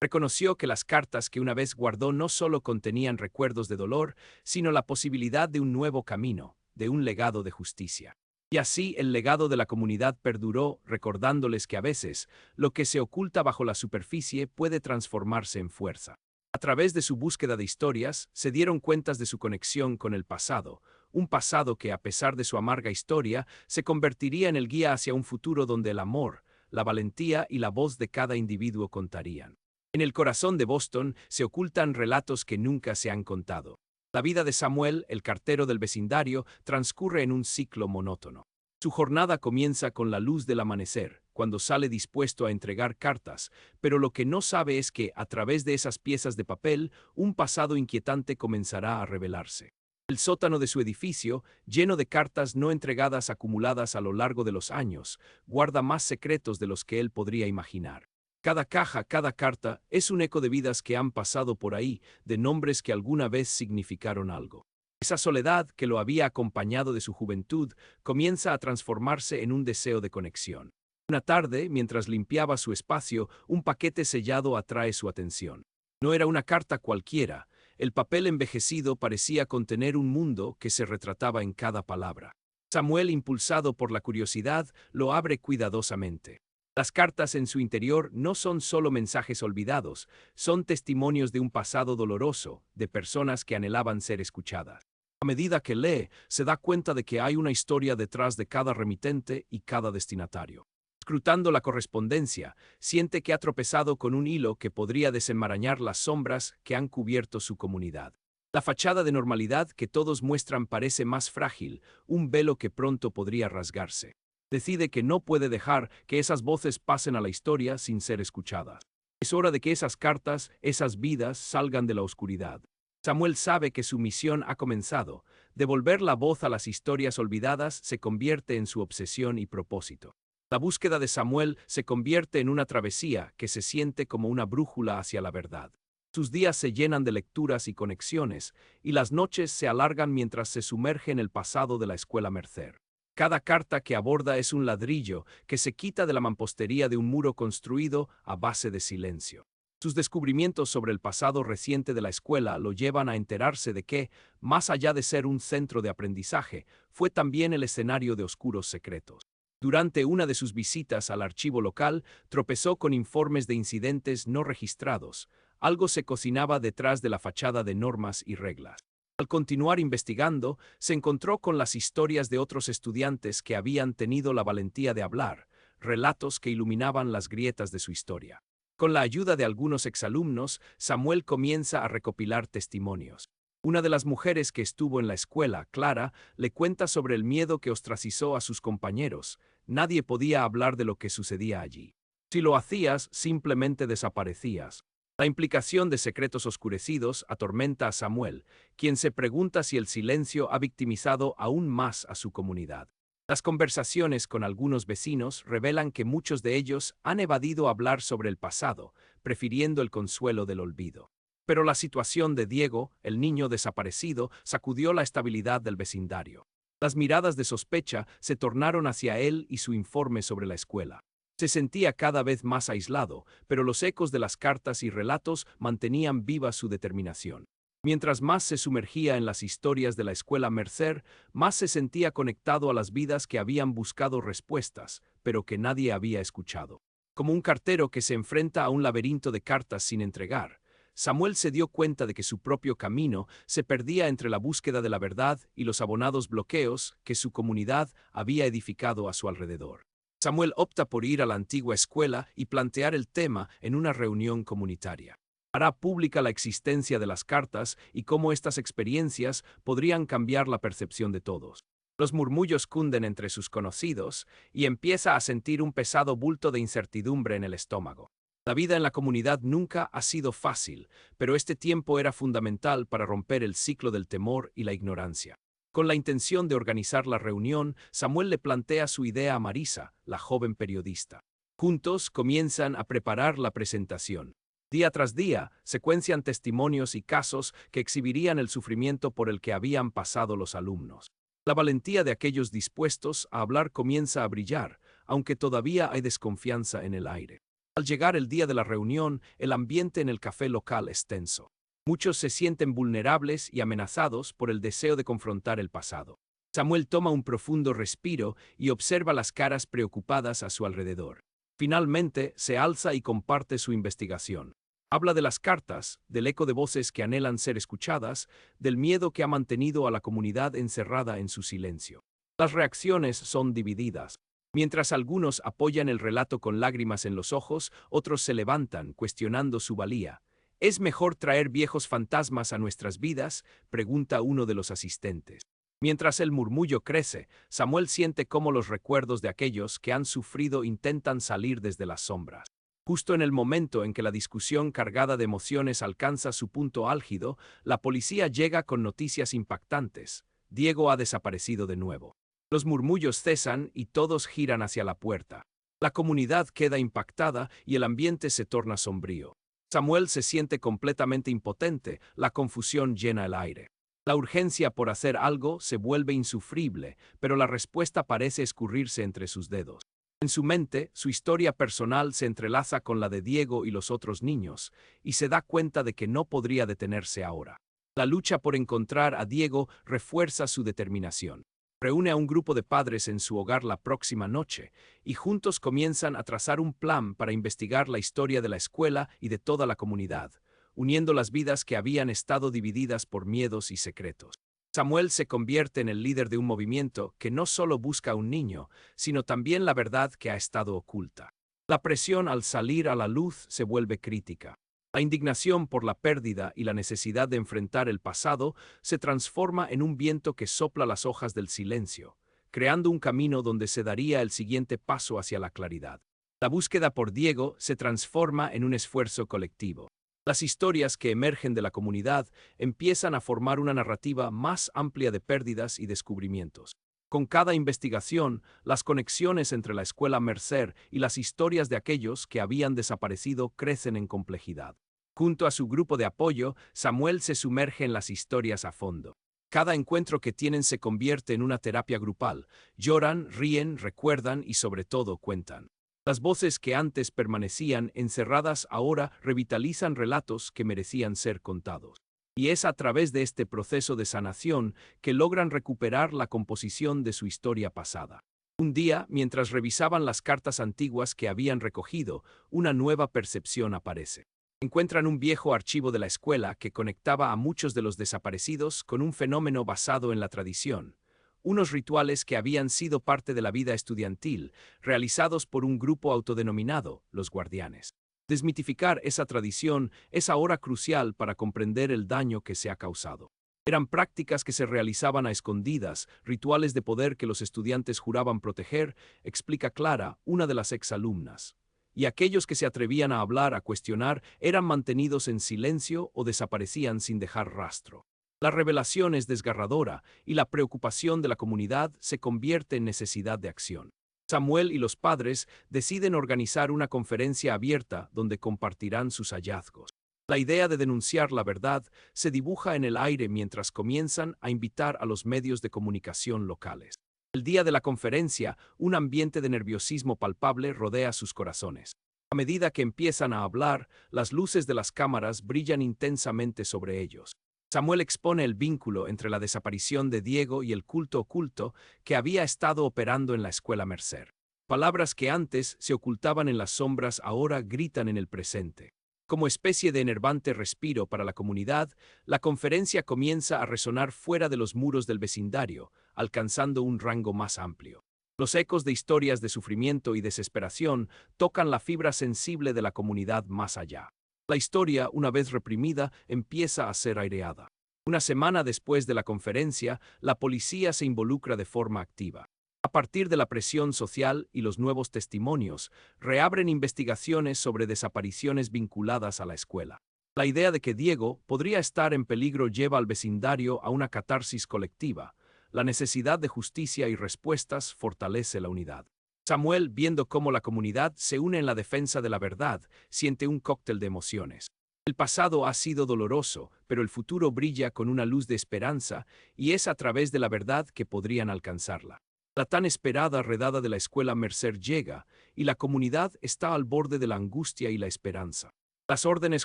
Reconoció que las cartas que una vez guardó no solo contenían recuerdos de dolor, sino la posibilidad de un nuevo camino, de un legado de justicia. Y así el legado de la comunidad perduró, recordándoles que a veces, lo que se oculta bajo la superficie puede transformarse en fuerza. A través de su búsqueda de historias, se dieron cuenta de su conexión con el pasado, un pasado que, a pesar de su amarga historia, se convertiría en el guía hacia un futuro donde el amor, la valentía y la voz de cada individuo contarían. En el corazón de Boston se ocultan relatos que nunca se han contado. La vida de Samuel, el cartero del vecindario, transcurre en un ciclo monótono. Su jornada comienza con la luz del amanecer, cuando sale dispuesto a entregar cartas, pero lo que no sabe es que, a través de esas piezas de papel, un pasado inquietante comenzará a revelarse. El sótano de su edificio, lleno de cartas no entregadas acumuladas a lo largo de los años, guarda más secretos de los que él podría imaginar. Cada caja, cada carta, es un eco de vidas que han pasado por ahí, de nombres que alguna vez significaron algo. Esa soledad que lo había acompañado de su juventud comienza a transformarse en un deseo de conexión. Una tarde, mientras limpiaba su espacio, un paquete sellado atrae su atención. No era una carta cualquiera. El papel envejecido parecía contener un mundo que se retrataba en cada palabra. Samuel, impulsado por la curiosidad, lo abre cuidadosamente. Las cartas en su interior no son solo mensajes olvidados, son testimonios de un pasado doloroso, de personas que anhelaban ser escuchadas. A medida que lee, se da cuenta de que hay una historia detrás de cada remitente y cada destinatario. Escrutando la correspondencia, siente que ha tropezado con un hilo que podría desenmarañar las sombras que han cubierto su comunidad. La fachada de normalidad que todos muestran parece más frágil, un velo que pronto podría rasgarse. Decide que no puede dejar que esas voces pasen a la historia sin ser escuchadas. Es hora de que esas cartas, esas vidas, salgan de la oscuridad. Samuel sabe que su misión ha comenzado. Devolver la voz a las historias olvidadas se convierte en su obsesión y propósito. La búsqueda de Samuel se convierte en una travesía que se siente como una brújula hacia la verdad. Sus días se llenan de lecturas y conexiones, y las noches se alargan mientras se sumerge en el pasado de la escuela Mercer. Cada carta que aborda es un ladrillo que se quita de la mampostería de un muro construido a base de silencio. Sus descubrimientos sobre el pasado reciente de la escuela lo llevan a enterarse de que, más allá de ser un centro de aprendizaje, fue también el escenario de oscuros secretos. Durante una de sus visitas al archivo local, tropezó con informes de incidentes no registrados. Algo se cocinaba detrás de la fachada de normas y reglas. Al continuar investigando, se encontró con las historias de otros estudiantes que habían tenido la valentía de hablar, relatos que iluminaban las grietas de su historia. Con la ayuda de algunos exalumnos, Samuel comienza a recopilar testimonios. Una de las mujeres que estuvo en la escuela, Clara, le cuenta sobre el miedo que ostracizó a sus compañeros. Nadie podía hablar de lo que sucedía allí. Si lo hacías, simplemente desaparecías. La implicación de secretos oscurecidos atormenta a Samuel, quien se pregunta si el silencio ha victimizado aún más a su comunidad. Las conversaciones con algunos vecinos revelan que muchos de ellos han evadido hablar sobre el pasado, prefiriendo el consuelo del olvido. Pero la situación de Diego, el niño desaparecido, sacudió la estabilidad del vecindario. Las miradas de sospecha se tornaron hacia él y su informe sobre la escuela. Se sentía cada vez más aislado, pero los ecos de las cartas y relatos mantenían viva su determinación. Mientras más se sumergía en las historias de la escuela Mercer, más se sentía conectado a las vidas que habían buscado respuestas, pero que nadie había escuchado. Como un cartero que se enfrenta a un laberinto de cartas sin entregar, Samuel se dio cuenta de que su propio camino se perdía entre la búsqueda de la verdad y los abonados bloqueos que su comunidad había edificado a su alrededor. Samuel opta por ir a la antigua escuela y plantear el tema en una reunión comunitaria. Hará pública la existencia de las cartas y cómo estas experiencias podrían cambiar la percepción de todos. Los murmullos cunden entre sus conocidos y empieza a sentir un pesado bulto de incertidumbre en el estómago. La vida en la comunidad nunca ha sido fácil, pero este tiempo era fundamental para romper el ciclo del temor y la ignorancia. Con la intención de organizar la reunión, Samuel le plantea su idea a Marisa, la joven periodista. Juntos comienzan a preparar la presentación. Día tras día, secuencian testimonios y casos que exhibirían el sufrimiento por el que habían pasado los alumnos. La valentía de aquellos dispuestos a hablar comienza a brillar, aunque todavía hay desconfianza en el aire. Al llegar el día de la reunión, el ambiente en el café local es tenso. Muchos se sienten vulnerables y amenazados por el deseo de confrontar el pasado. Samuel toma un profundo respiro y observa las caras preocupadas a su alrededor. Finalmente, se alza y comparte su investigación. Habla de las cartas, del eco de voces que anhelan ser escuchadas, del miedo que ha mantenido a la comunidad encerrada en su silencio. Las reacciones son divididas. Mientras algunos apoyan el relato con lágrimas en los ojos, otros se levantan, cuestionando su valía. ¿Es mejor traer viejos fantasmas a nuestras vidas?, pregunta uno de los asistentes. Mientras el murmullo crece, Samuel siente cómo los recuerdos de aquellos que han sufrido intentan salir desde las sombras. Justo en el momento en que la discusión cargada de emociones alcanza su punto álgido, la policía llega con noticias impactantes. Diego ha desaparecido de nuevo. Los murmullos cesan y todos giran hacia la puerta. La comunidad queda impactada y el ambiente se torna sombrío. Samuel se siente completamente impotente, la confusión llena el aire. La urgencia por hacer algo se vuelve insufrible, pero la respuesta parece escurrirse entre sus dedos. En su mente, su historia personal se entrelaza con la de Diego y los otros niños, y se da cuenta de que no podría detenerse ahora. La lucha por encontrar a Diego refuerza su determinación. Reúne a un grupo de padres en su hogar la próxima noche, y juntos comienzan a trazar un plan para investigar la historia de la escuela y de toda la comunidad, uniendo las vidas que habían estado divididas por miedos y secretos. Samuel se convierte en el líder de un movimiento que no solo busca a un niño, sino también la verdad que ha estado oculta. La presión al salir a la luz se vuelve crítica. La indignación por la pérdida y la necesidad de enfrentar el pasado se transforma en un viento que sopla las hojas del silencio, creando un camino donde se daría el siguiente paso hacia la claridad. La búsqueda por Diego se transforma en un esfuerzo colectivo. Las historias que emergen de la comunidad empiezan a formar una narrativa más amplia de pérdidas y descubrimientos. Con cada investigación, las conexiones entre la escuela Mercer y las historias de aquellos que habían desaparecido crecen en complejidad. Junto a su grupo de apoyo, Samuel se sumerge en las historias a fondo. Cada encuentro que tienen se convierte en una terapia grupal. Lloran, ríen, recuerdan y sobre todo cuentan. Las voces que antes permanecían encerradas ahora revitalizan relatos que merecían ser contados. Y es a través de este proceso de sanación que logran recuperar la composición de su historia pasada. Un día, mientras revisaban las cartas antiguas que habían recogido, una nueva percepción aparece. Encuentran un viejo archivo de la escuela que conectaba a muchos de los desaparecidos con un fenómeno basado en la tradición. Unos rituales que habían sido parte de la vida estudiantil, realizados por un grupo autodenominado los Guardianes. Desmitificar esa tradición es ahora crucial para comprender el daño que se ha causado. Eran prácticas que se realizaban a escondidas, rituales de poder que los estudiantes juraban proteger, explica Clara, una de las exalumnas. Y aquellos que se atrevían a hablar, a cuestionar, eran mantenidos en silencio o desaparecían sin dejar rastro. La revelación es desgarradora y la preocupación de la comunidad se convierte en necesidad de acción. Samuel y los padres deciden organizar una conferencia abierta donde compartirán sus hallazgos. La idea de denunciar la verdad se dibuja en el aire mientras comienzan a invitar a los medios de comunicación locales. El día de la conferencia, un ambiente de nerviosismo palpable rodea sus corazones. A medida que empiezan a hablar, las luces de las cámaras brillan intensamente sobre ellos. Samuel expone el vínculo entre la desaparición de Diego y el culto oculto que había estado operando en la escuela Mercer. Palabras que antes se ocultaban en las sombras ahora gritan en el presente. Como especie de enervante respiro para la comunidad, la conferencia comienza a resonar fuera de los muros del vecindario, alcanzando un rango más amplio. Los ecos de historias de sufrimiento y desesperación tocan la fibra sensible de la comunidad más allá. La historia, una vez reprimida, empieza a ser aireada. Una semana después de la conferencia, la policía se involucra de forma activa. A partir de la presión social y los nuevos testimonios, reabren investigaciones sobre desapariciones vinculadas a la escuela. La idea de que Diego podría estar en peligro lleva al vecindario a una catarsis colectiva. La necesidad de justicia y respuestas fortalece la unidad. Samuel, viendo cómo la comunidad se une en la defensa de la verdad, siente un cóctel de emociones. El pasado ha sido doloroso, pero el futuro brilla con una luz de esperanza, y es a través de la verdad que podrían alcanzarla. La tan esperada redada de la escuela Mercer llega, y la comunidad está al borde de la angustia y la esperanza. Las órdenes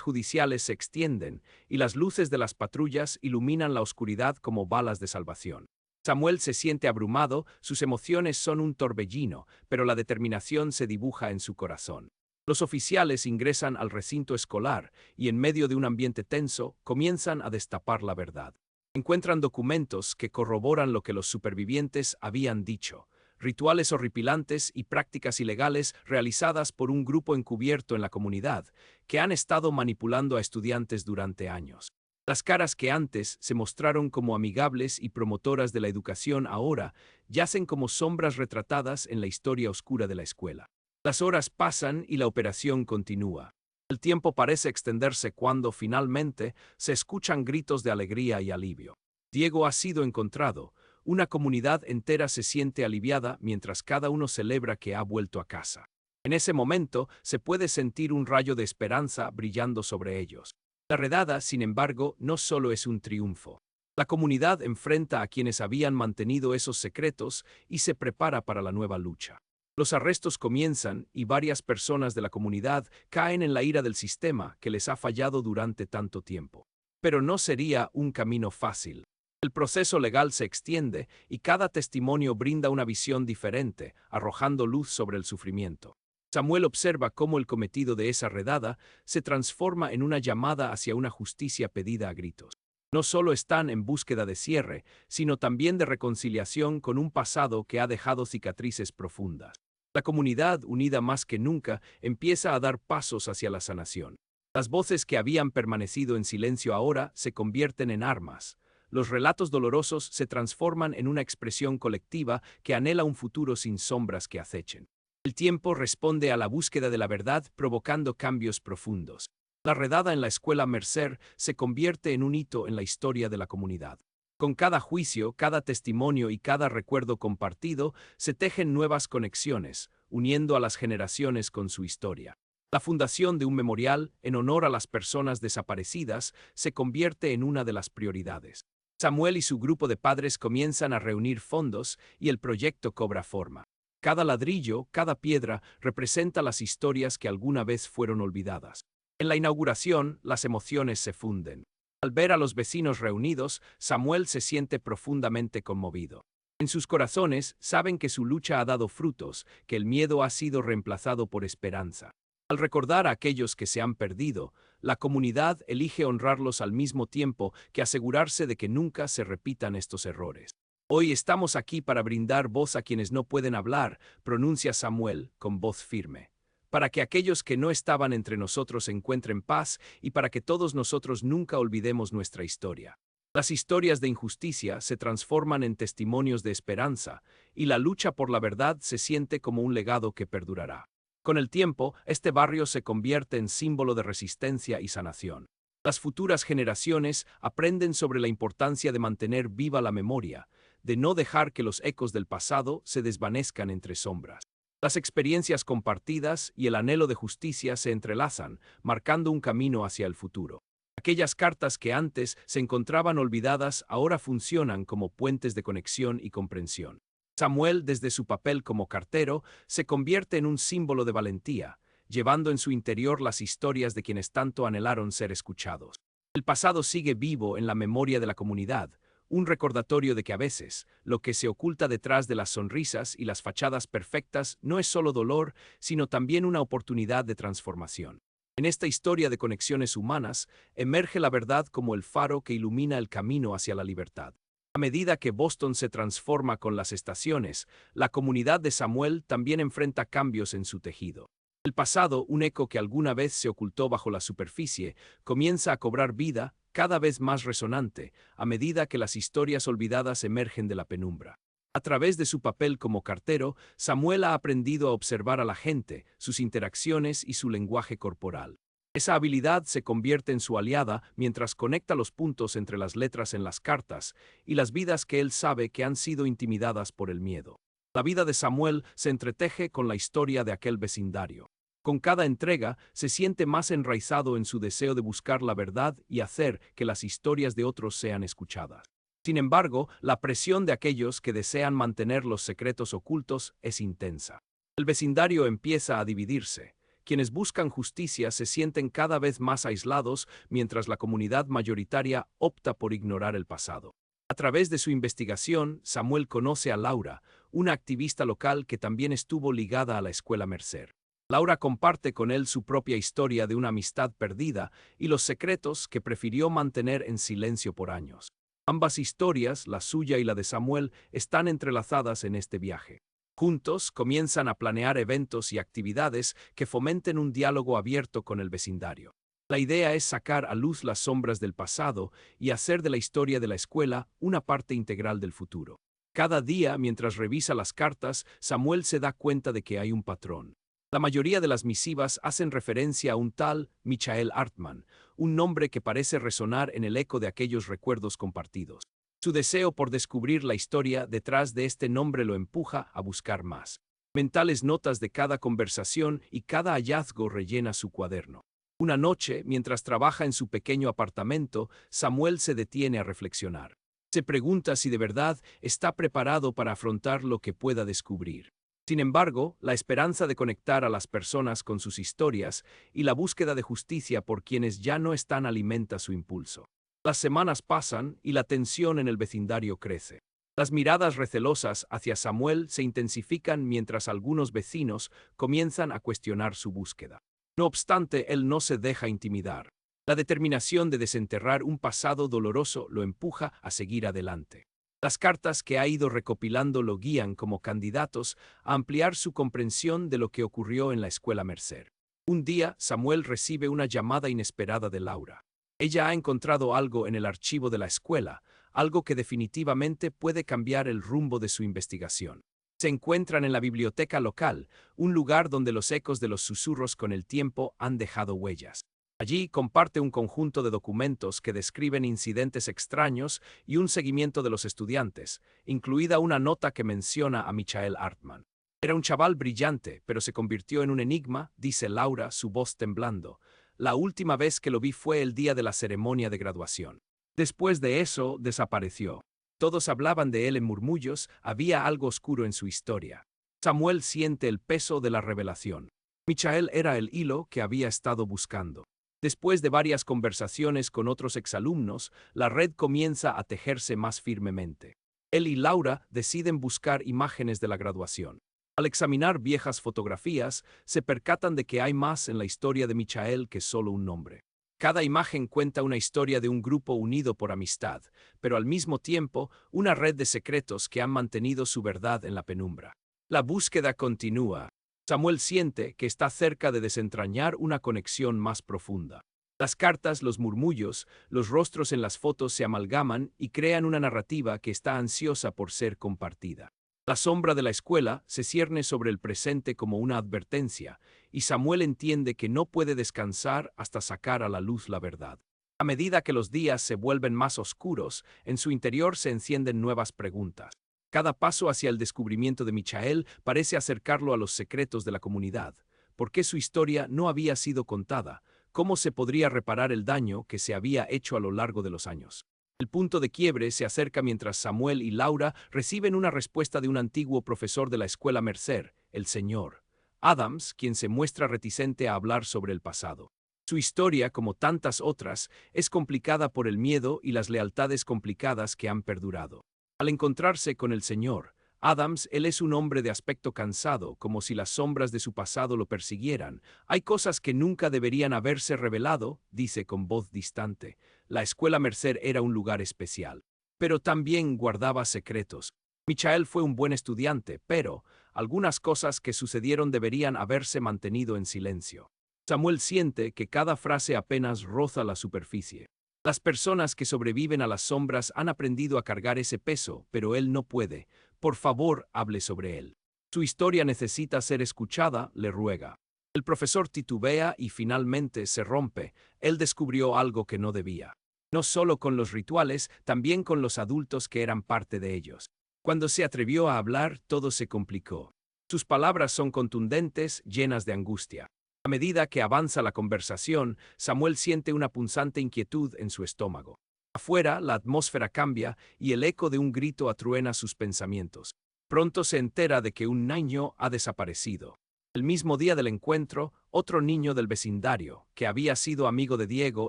judiciales se extienden, y las luces de las patrullas iluminan la oscuridad como balas de salvación. Samuel se siente abrumado, sus emociones son un torbellino, pero la determinación se dibuja en su corazón. Los oficiales ingresan al recinto escolar y en medio de un ambiente tenso comienzan a destapar la verdad. Encuentran documentos que corroboran lo que los supervivientes habían dicho, rituales horripilantes y prácticas ilegales realizadas por un grupo encubierto en la comunidad que han estado manipulando a estudiantes durante años. Las caras que antes se mostraron como amigables y promotoras de la educación ahora yacen como sombras retratadas en la historia oscura de la escuela. Las horas pasan y la operación continúa. El tiempo parece extenderse cuando, finalmente, se escuchan gritos de alegría y alivio. Diego ha sido encontrado. Una comunidad entera se siente aliviada mientras cada uno celebra que ha vuelto a casa. En ese momento se puede sentir un rayo de esperanza brillando sobre ellos. La redada, sin embargo, no solo es un triunfo. La comunidad enfrenta a quienes habían mantenido esos secretos y se prepara para la nueva lucha. Los arrestos comienzan y varias personas de la comunidad caen en la ira del sistema que les ha fallado durante tanto tiempo. Pero no sería un camino fácil. El proceso legal se extiende y cada testimonio brinda una visión diferente, arrojando luz sobre el sufrimiento. Samuel observa cómo el cometido de esa redada se transforma en una llamada hacia una justicia pedida a gritos. No solo están en búsqueda de cierre, sino también de reconciliación con un pasado que ha dejado cicatrices profundas. La comunidad, unida más que nunca, empieza a dar pasos hacia la sanación. Las voces que habían permanecido en silencio ahora se convierten en armas. Los relatos dolorosos se transforman en una expresión colectiva que anhela un futuro sin sombras que acechen. El tiempo responde a la búsqueda de la verdad provocando cambios profundos. La redada en la escuela Mercer se convierte en un hito en la historia de la comunidad. Con cada juicio, cada testimonio y cada recuerdo compartido, se tejen nuevas conexiones, uniendo a las generaciones con su historia. La fundación de un memorial en honor a las personas desaparecidas se convierte en una de las prioridades. Samuel y su grupo de padres comienzan a reunir fondos y el proyecto cobra forma. Cada ladrillo, cada piedra representa las historias que alguna vez fueron olvidadas. En la inauguración, las emociones se funden. Al ver a los vecinos reunidos, Samuel se siente profundamente conmovido. En sus corazones saben que su lucha ha dado frutos, que el miedo ha sido reemplazado por esperanza. Al recordar a aquellos que se han perdido, la comunidad elige honrarlos al mismo tiempo que asegurarse de que nunca se repitan estos errores. Hoy estamos aquí para brindar voz a quienes no pueden hablar, pronuncia Samuel con voz firme, para que aquellos que no estaban entre nosotros encuentren paz y para que todos nosotros nunca olvidemos nuestra historia. Las historias de injusticia se transforman en testimonios de esperanza y la lucha por la verdad se siente como un legado que perdurará. Con el tiempo, este barrio se convierte en símbolo de resistencia y sanación. Las futuras generaciones aprenden sobre la importancia de mantener viva la memoria, de no dejar que los ecos del pasado se desvanezcan entre sombras. Las experiencias compartidas y el anhelo de justicia se entrelazan, marcando un camino hacia el futuro. Aquellas cartas que antes se encontraban olvidadas ahora funcionan como puentes de conexión y comprensión. Samuel, desde su papel como cartero, se convierte en un símbolo de valentía, llevando en su interior las historias de quienes tanto anhelaron ser escuchados. El pasado sigue vivo en la memoria de la comunidad, un recordatorio de que a veces, lo que se oculta detrás de las sonrisas y las fachadas perfectas no es solo dolor, sino también una oportunidad de transformación. En esta historia de conexiones humanas, emerge la verdad como el faro que ilumina el camino hacia la libertad. A medida que Boston se transforma con las estaciones, la comunidad de Samuel también enfrenta cambios en su tejido. El pasado, un eco que alguna vez se ocultó bajo la superficie, comienza a cobrar vida, cada vez más resonante, a medida que las historias olvidadas emergen de la penumbra. A través de su papel como cartero, Samuel ha aprendido a observar a la gente, sus interacciones y su lenguaje corporal. Esa habilidad se convierte en su aliada mientras conecta los puntos entre las letras en las cartas y las vidas que él sabe que han sido intimidadas por el miedo. La vida de Samuel se entreteje con la historia de aquel vecindario. Con cada entrega, se siente más enraizado en su deseo de buscar la verdad y hacer que las historias de otros sean escuchadas. Sin embargo, la presión de aquellos que desean mantener los secretos ocultos es intensa. El vecindario empieza a dividirse. Quienes buscan justicia se sienten cada vez más aislados, mientras la comunidad mayoritaria opta por ignorar el pasado. A través de su investigación, Samuel conoce a Laura, una activista local que también estuvo ligada a la escuela Mercer. Laura comparte con él su propia historia de una amistad perdida y los secretos que prefirió mantener en silencio por años. Ambas historias, la suya y la de Samuel, están entrelazadas en este viaje. Juntos comienzan a planear eventos y actividades que fomenten un diálogo abierto con el vecindario. La idea es sacar a luz las sombras del pasado y hacer de la historia de la escuela una parte integral del futuro. Cada día, mientras revisa las cartas, Samuel se da cuenta de que hay un patrón. La mayoría de las misivas hacen referencia a un tal Michael Hartman, un nombre que parece resonar en el eco de aquellos recuerdos compartidos. Su deseo por descubrir la historia detrás de este nombre lo empuja a buscar más. Mentales notas de cada conversación y cada hallazgo rellena su cuaderno. Una noche, mientras trabaja en su pequeño apartamento, Samuel se detiene a reflexionar. Se pregunta si de verdad está preparado para afrontar lo que pueda descubrir. Sin embargo, la esperanza de conectar a las personas con sus historias y la búsqueda de justicia por quienes ya no están alimenta su impulso. Las semanas pasan y la tensión en el vecindario crece. Las miradas recelosas hacia Samuel se intensifican mientras algunos vecinos comienzan a cuestionar su búsqueda. No obstante, él no se deja intimidar. La determinación de desenterrar un pasado doloroso lo empuja a seguir adelante. Las cartas que ha ido recopilando lo guían como candidatos a ampliar su comprensión de lo que ocurrió en la escuela Mercer. Un día, Samuel recibe una llamada inesperada de Laura. Ella ha encontrado algo en el archivo de la escuela, algo que definitivamente puede cambiar el rumbo de su investigación. Se encuentran en la biblioteca local, un lugar donde los ecos de los susurros con el tiempo han dejado huellas. Allí comparte un conjunto de documentos que describen incidentes extraños y un seguimiento de los estudiantes, incluida una nota que menciona a Michael Hartman. Era un chaval brillante, pero se convirtió en un enigma, dice Laura, su voz temblando. La última vez que lo vi fue el día de la ceremonia de graduación. Después de eso, desapareció. Todos hablaban de él en murmullos, había algo oscuro en su historia. Samuel siente el peso de la revelación. Michael era el hilo que había estado buscando. Después de varias conversaciones con otros exalumnos, la red comienza a tejerse más firmemente. Él y Laura deciden buscar imágenes de la graduación. Al examinar viejas fotografías, se percatan de que hay más en la historia de Michael que solo un nombre. Cada imagen cuenta una historia de un grupo unido por amistad, pero al mismo tiempo una red de secretos que han mantenido su verdad en la penumbra. La búsqueda continúa. Samuel siente que está cerca de desentrañar una conexión más profunda. Las cartas, los murmullos, los rostros en las fotos se amalgaman y crean una narrativa que está ansiosa por ser compartida. La sombra de la escuela se cierne sobre el presente como una advertencia, y Samuel entiende que no puede descansar hasta sacar a la luz la verdad. A medida que los días se vuelven más oscuros, en su interior se encienden nuevas preguntas. Cada paso hacia el descubrimiento de Michael parece acercarlo a los secretos de la comunidad. ¿Por qué su historia no había sido contada? ¿Cómo se podría reparar el daño que se había hecho a lo largo de los años? El punto de quiebre se acerca mientras Samuel y Laura reciben una respuesta de un antiguo profesor de la escuela Mercer, el señor Adams, quien se muestra reticente a hablar sobre el pasado. Su historia, como tantas otras, es complicada por el miedo y las lealtades complicadas que han perdurado. Al encontrarse con el señor Adams, él es un hombre de aspecto cansado, como si las sombras de su pasado lo persiguieran. Hay cosas que nunca deberían haberse revelado, dice con voz distante. La escuela Mercer era un lugar especial, pero también guardaba secretos. Michael fue un buen estudiante, pero algunas cosas que sucedieron deberían haberse mantenido en silencio. Samuel siente que cada frase apenas roza la superficie. Las personas que sobreviven a las sombras han aprendido a cargar ese peso, pero él no puede. Por favor, hable sobre él. Su historia necesita ser escuchada, le ruega. El profesor titubea y finalmente se rompe. Él descubrió algo que no debía. No solo con los rituales, también con los adultos que eran parte de ellos. Cuando se atrevió a hablar, todo se complicó. Sus palabras son contundentes, llenas de angustia. A medida que avanza la conversación, Samuel siente una punzante inquietud en su estómago. Afuera, la atmósfera cambia y el eco de un grito atruena sus pensamientos. Pronto se entera de que un niño ha desaparecido. El mismo día del encuentro, otro niño del vecindario, que había sido amigo de Diego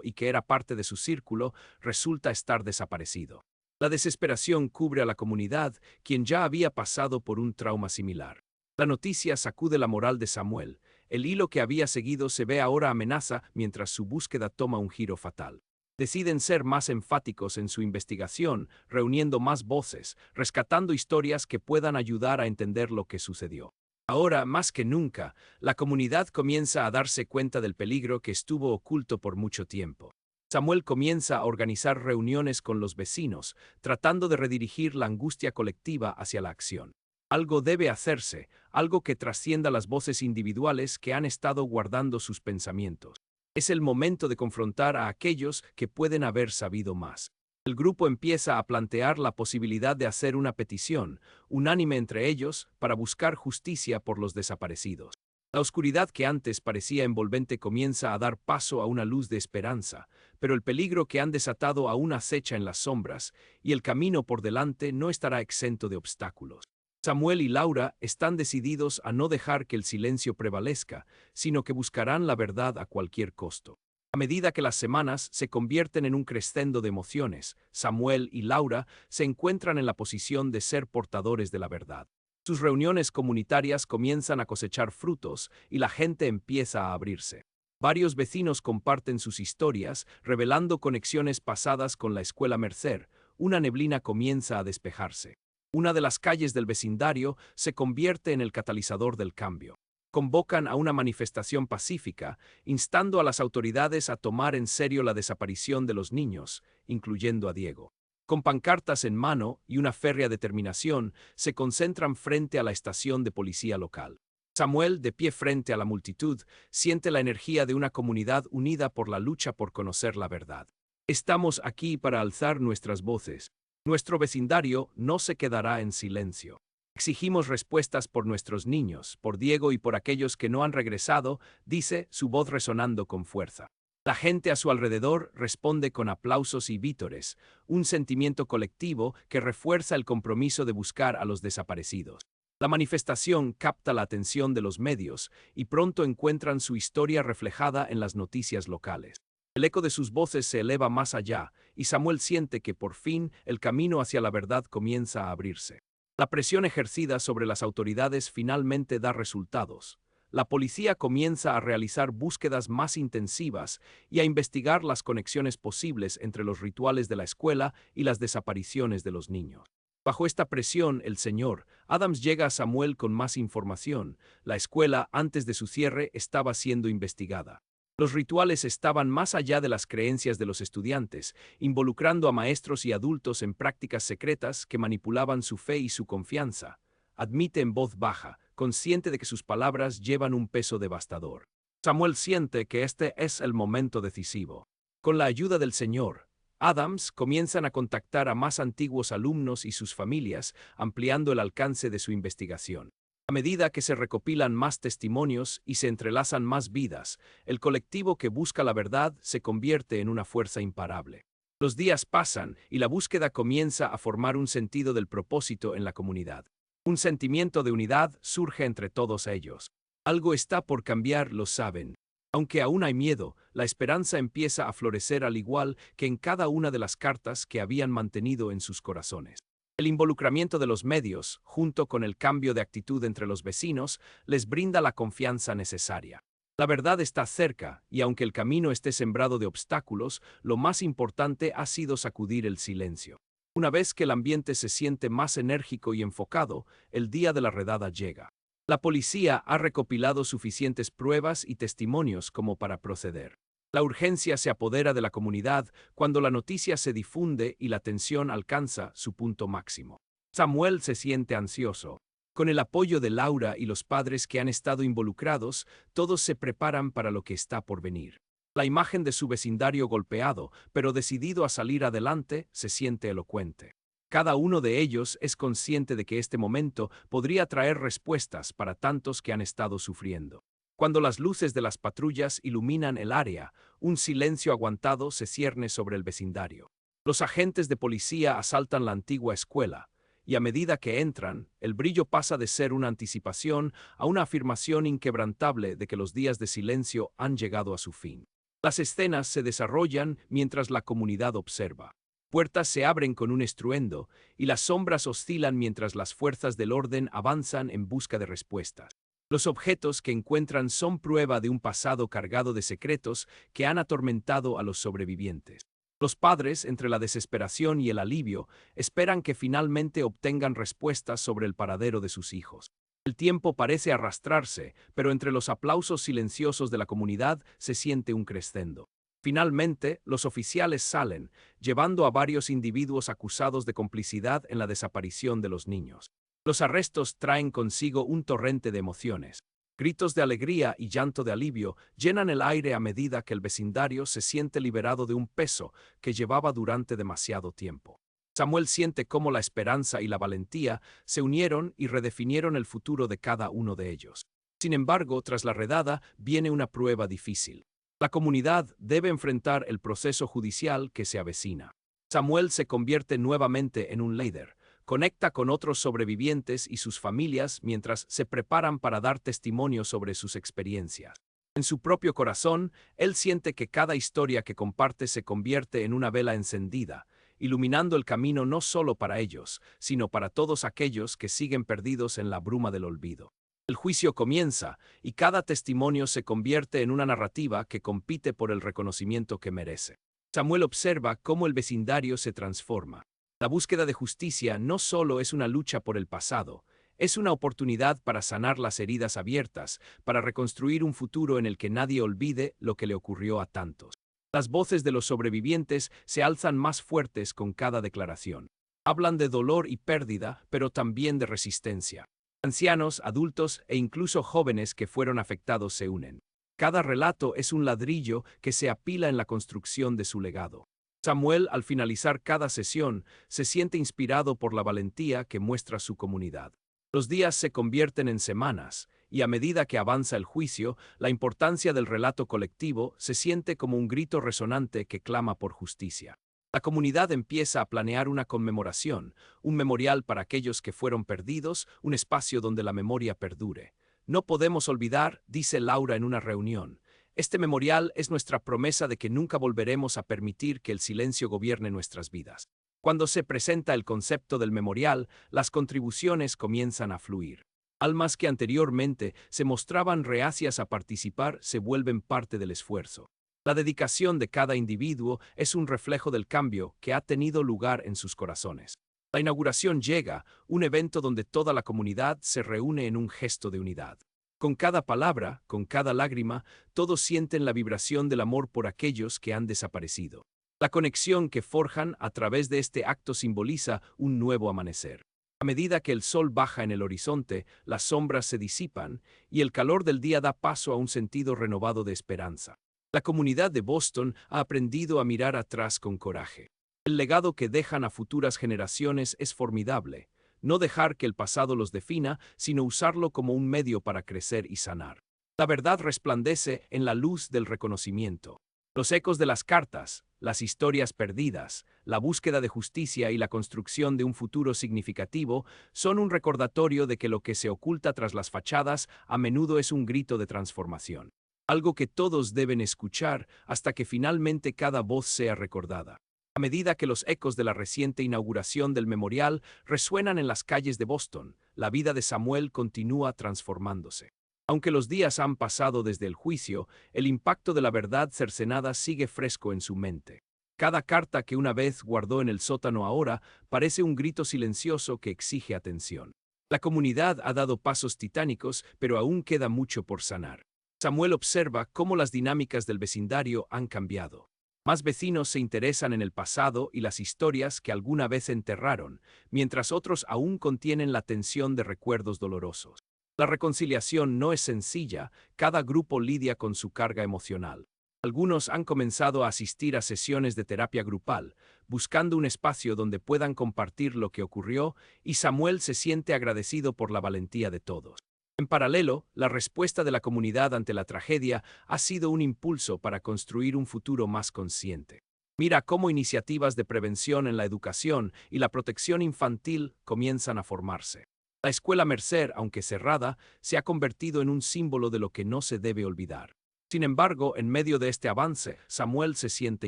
y que era parte de su círculo, resulta estar desaparecido. La desesperación cubre a la comunidad, quien ya había pasado por un trauma similar. La noticia sacude la moral de Samuel. El hilo que había seguido se ve ahora amenaza mientras su búsqueda toma un giro fatal. Deciden ser más enfáticos en su investigación, reuniendo más voces, rescatando historias que puedan ayudar a entender lo que sucedió. Ahora, más que nunca, la comunidad comienza a darse cuenta del peligro que estuvo oculto por mucho tiempo. Samuel comienza a organizar reuniones con los vecinos, tratando de redirigir la angustia colectiva hacia la acción. Algo debe hacerse, algo que trascienda las voces individuales que han estado guardando sus pensamientos. Es el momento de confrontar a aquellos que pueden haber sabido más. El grupo empieza a plantear la posibilidad de hacer una petición, unánime entre ellos, para buscar justicia por los desaparecidos. La oscuridad que antes parecía envolvente comienza a dar paso a una luz de esperanza, pero el peligro que han desatado aún acecha en las sombras, y el camino por delante no estará exento de obstáculos. Samuel y Laura están decididos a no dejar que el silencio prevalezca, sino que buscarán la verdad a cualquier costo. A medida que las semanas se convierten en un crescendo de emociones, Samuel y Laura se encuentran en la posición de ser portadores de la verdad. Sus reuniones comunitarias comienzan a cosechar frutos y la gente empieza a abrirse. Varios vecinos comparten sus historias, revelando conexiones pasadas con la escuela Mercer. Una neblina comienza a despejarse. Una de las calles del vecindario se convierte en el catalizador del cambio. Convocan a una manifestación pacífica, instando a las autoridades a tomar en serio la desaparición de los niños, incluyendo a Diego. Con pancartas en mano y una férrea determinación, se concentran frente a la estación de policía local. Samuel, de pie frente a la multitud, siente la energía de una comunidad unida por la lucha por conocer la verdad. Estamos aquí para alzar nuestras voces. Nuestro vecindario no se quedará en silencio. Exigimos respuestas por nuestros niños, por Diego y por aquellos que no han regresado, dice, su voz resonando con fuerza. La gente a su alrededor responde con aplausos y vítores, un sentimiento colectivo que refuerza el compromiso de buscar a los desaparecidos. La manifestación capta la atención de los medios y pronto encuentran su historia reflejada en las noticias locales. El eco de sus voces se eleva más allá y Samuel siente que por fin el camino hacia la verdad comienza a abrirse. La presión ejercida sobre las autoridades finalmente da resultados. La policía comienza a realizar búsquedas más intensivas y a investigar las conexiones posibles entre los rituales de la escuela y las desapariciones de los niños. Bajo esta presión, el señor Adams llega a Samuel con más información. La escuela, antes de su cierre, estaba siendo investigada. Los rituales estaban más allá de las creencias de los estudiantes, involucrando a maestros y adultos en prácticas secretas que manipulaban su fe y su confianza. Admite en voz baja, consciente de que sus palabras llevan un peso devastador. Samuel siente que este es el momento decisivo. Con la ayuda del señor Adams, comienzan a contactar a más antiguos alumnos y sus familias, ampliando el alcance de su investigación. A medida que se recopilan más testimonios y se entrelazan más vidas, el colectivo que busca la verdad se convierte en una fuerza imparable. Los días pasan y la búsqueda comienza a formar un sentido del propósito en la comunidad. Un sentimiento de unidad surge entre todos ellos. Algo está por cambiar, lo saben. Aunque aún hay miedo, la esperanza empieza a florecer al igual que en cada una de las cartas que habían mantenido en sus corazones. El involucramiento de los medios, junto con el cambio de actitud entre los vecinos, les brinda la confianza necesaria. La verdad está cerca, y aunque el camino esté sembrado de obstáculos, lo más importante ha sido sacudir el silencio. Una vez que el ambiente se siente más enérgico y enfocado, el día de la redada llega. La policía ha recopilado suficientes pruebas y testimonios como para proceder. La urgencia se apodera de la comunidad cuando la noticia se difunde y la tensión alcanza su punto máximo. Samuel se siente ansioso. Con el apoyo de Laura y los padres que han estado involucrados, todos se preparan para lo que está por venir. La imagen de su vecindario golpeado, pero decidido a salir adelante, se siente elocuente. Cada uno de ellos es consciente de que este momento podría traer respuestas para tantos que han estado sufriendo. Cuando las luces de las patrullas iluminan el área, un silencio aguantado se cierne sobre el vecindario. Los agentes de policía asaltan la antigua escuela, y a medida que entran, el brillo pasa de ser una anticipación a una afirmación inquebrantable de que los días de silencio han llegado a su fin. Las escenas se desarrollan mientras la comunidad observa. Puertas se abren con un estruendo, y las sombras oscilan mientras las fuerzas del orden avanzan en busca de respuestas. Los objetos que encuentran son prueba de un pasado cargado de secretos que han atormentado a los sobrevivientes. Los padres, entre la desesperación y el alivio, esperan que finalmente obtengan respuestas sobre el paradero de sus hijos. El tiempo parece arrastrarse, pero entre los aplausos silenciosos de la comunidad se siente un crescendo. Finalmente, los oficiales salen, llevando a varios individuos acusados de complicidad en la desaparición de los niños. Los arrestos traen consigo un torrente de emociones. Gritos de alegría y llanto de alivio llenan el aire a medida que el vecindario se siente liberado de un peso que llevaba durante demasiado tiempo. Samuel siente cómo la esperanza y la valentía se unieron y redefinieron el futuro de cada uno de ellos. Sin embargo, tras la redada viene una prueba difícil. La comunidad debe enfrentar el proceso judicial que se avecina. Samuel se convierte nuevamente en un líder. Conecta con otros sobrevivientes y sus familias mientras se preparan para dar testimonio sobre sus experiencias. En su propio corazón, él siente que cada historia que comparte se convierte en una vela encendida, iluminando el camino no solo para ellos, sino para todos aquellos que siguen perdidos en la bruma del olvido. El juicio comienza, y cada testimonio se convierte en una narrativa que compite por el reconocimiento que merece. Samuel observa cómo el vecindario se transforma. La búsqueda de justicia no solo es una lucha por el pasado, es una oportunidad para sanar las heridas abiertas, para reconstruir un futuro en el que nadie olvide lo que le ocurrió a tantos. Las voces de los sobrevivientes se alzan más fuertes con cada declaración. Hablan de dolor y pérdida, pero también de resistencia. Ancianos, adultos e incluso jóvenes que fueron afectados se unen. Cada relato es un ladrillo que se apila en la construcción de su legado. Samuel, al finalizar cada sesión, se siente inspirado por la valentía que muestra su comunidad. Los días se convierten en semanas, y a medida que avanza el juicio, la importancia del relato colectivo se siente como un grito resonante que clama por justicia. La comunidad empieza a planear una conmemoración, un memorial para aquellos que fueron perdidos, un espacio donde la memoria perdure. No podemos olvidar, dice Laura en una reunión. Este memorial es nuestra promesa de que nunca volveremos a permitir que el silencio gobierne nuestras vidas. Cuando se presenta el concepto del memorial, las contribuciones comienzan a fluir. Almas que anteriormente se mostraban reacias a participar se vuelven parte del esfuerzo. La dedicación de cada individuo es un reflejo del cambio que ha tenido lugar en sus corazones. La inauguración llega, un evento donde toda la comunidad se reúne en un gesto de unidad. Con cada palabra, con cada lágrima, todos sienten la vibración del amor por aquellos que han desaparecido. La conexión que forjan a través de este acto simboliza un nuevo amanecer. A medida que el sol baja en el horizonte, las sombras se disipan y el calor del día da paso a un sentido renovado de esperanza. La comunidad de Boston ha aprendido a mirar atrás con coraje. El legado que dejan a futuras generaciones es formidable. No dejar que el pasado los defina, sino usarlo como un medio para crecer y sanar. La verdad resplandece en la luz del reconocimiento. Los ecos de las cartas, las historias perdidas, la búsqueda de justicia y la construcción de un futuro significativo son un recordatorio de que lo que se oculta tras las fachadas a menudo es un grito de transformación. Algo que todos deben escuchar hasta que finalmente cada voz sea recordada. A medida que los ecos de la reciente inauguración del memorial resuenan en las calles de Boston, la vida de Samuel continúa transformándose. Aunque los días han pasado desde el juicio, el impacto de la verdad cercenada sigue fresco en su mente. Cada carta que una vez guardó en el sótano ahora parece un grito silencioso que exige atención. La comunidad ha dado pasos titánicos, pero aún queda mucho por sanar. Samuel observa cómo las dinámicas del vecindario han cambiado. Más vecinos se interesan en el pasado y las historias que alguna vez enterraron, mientras otros aún contienen la tensión de recuerdos dolorosos. La reconciliación no es sencilla, cada grupo lidia con su carga emocional. Algunos han comenzado a asistir a sesiones de terapia grupal, buscando un espacio donde puedan compartir lo que ocurrió, y Samuel se siente agradecido por la valentía de todos. En paralelo, la respuesta de la comunidad ante la tragedia ha sido un impulso para construir un futuro más consciente. Mira cómo iniciativas de prevención en la educación y la protección infantil comienzan a formarse. La escuela Mercer, aunque cerrada, se ha convertido en un símbolo de lo que no se debe olvidar. Sin embargo, en medio de este avance, Samuel se siente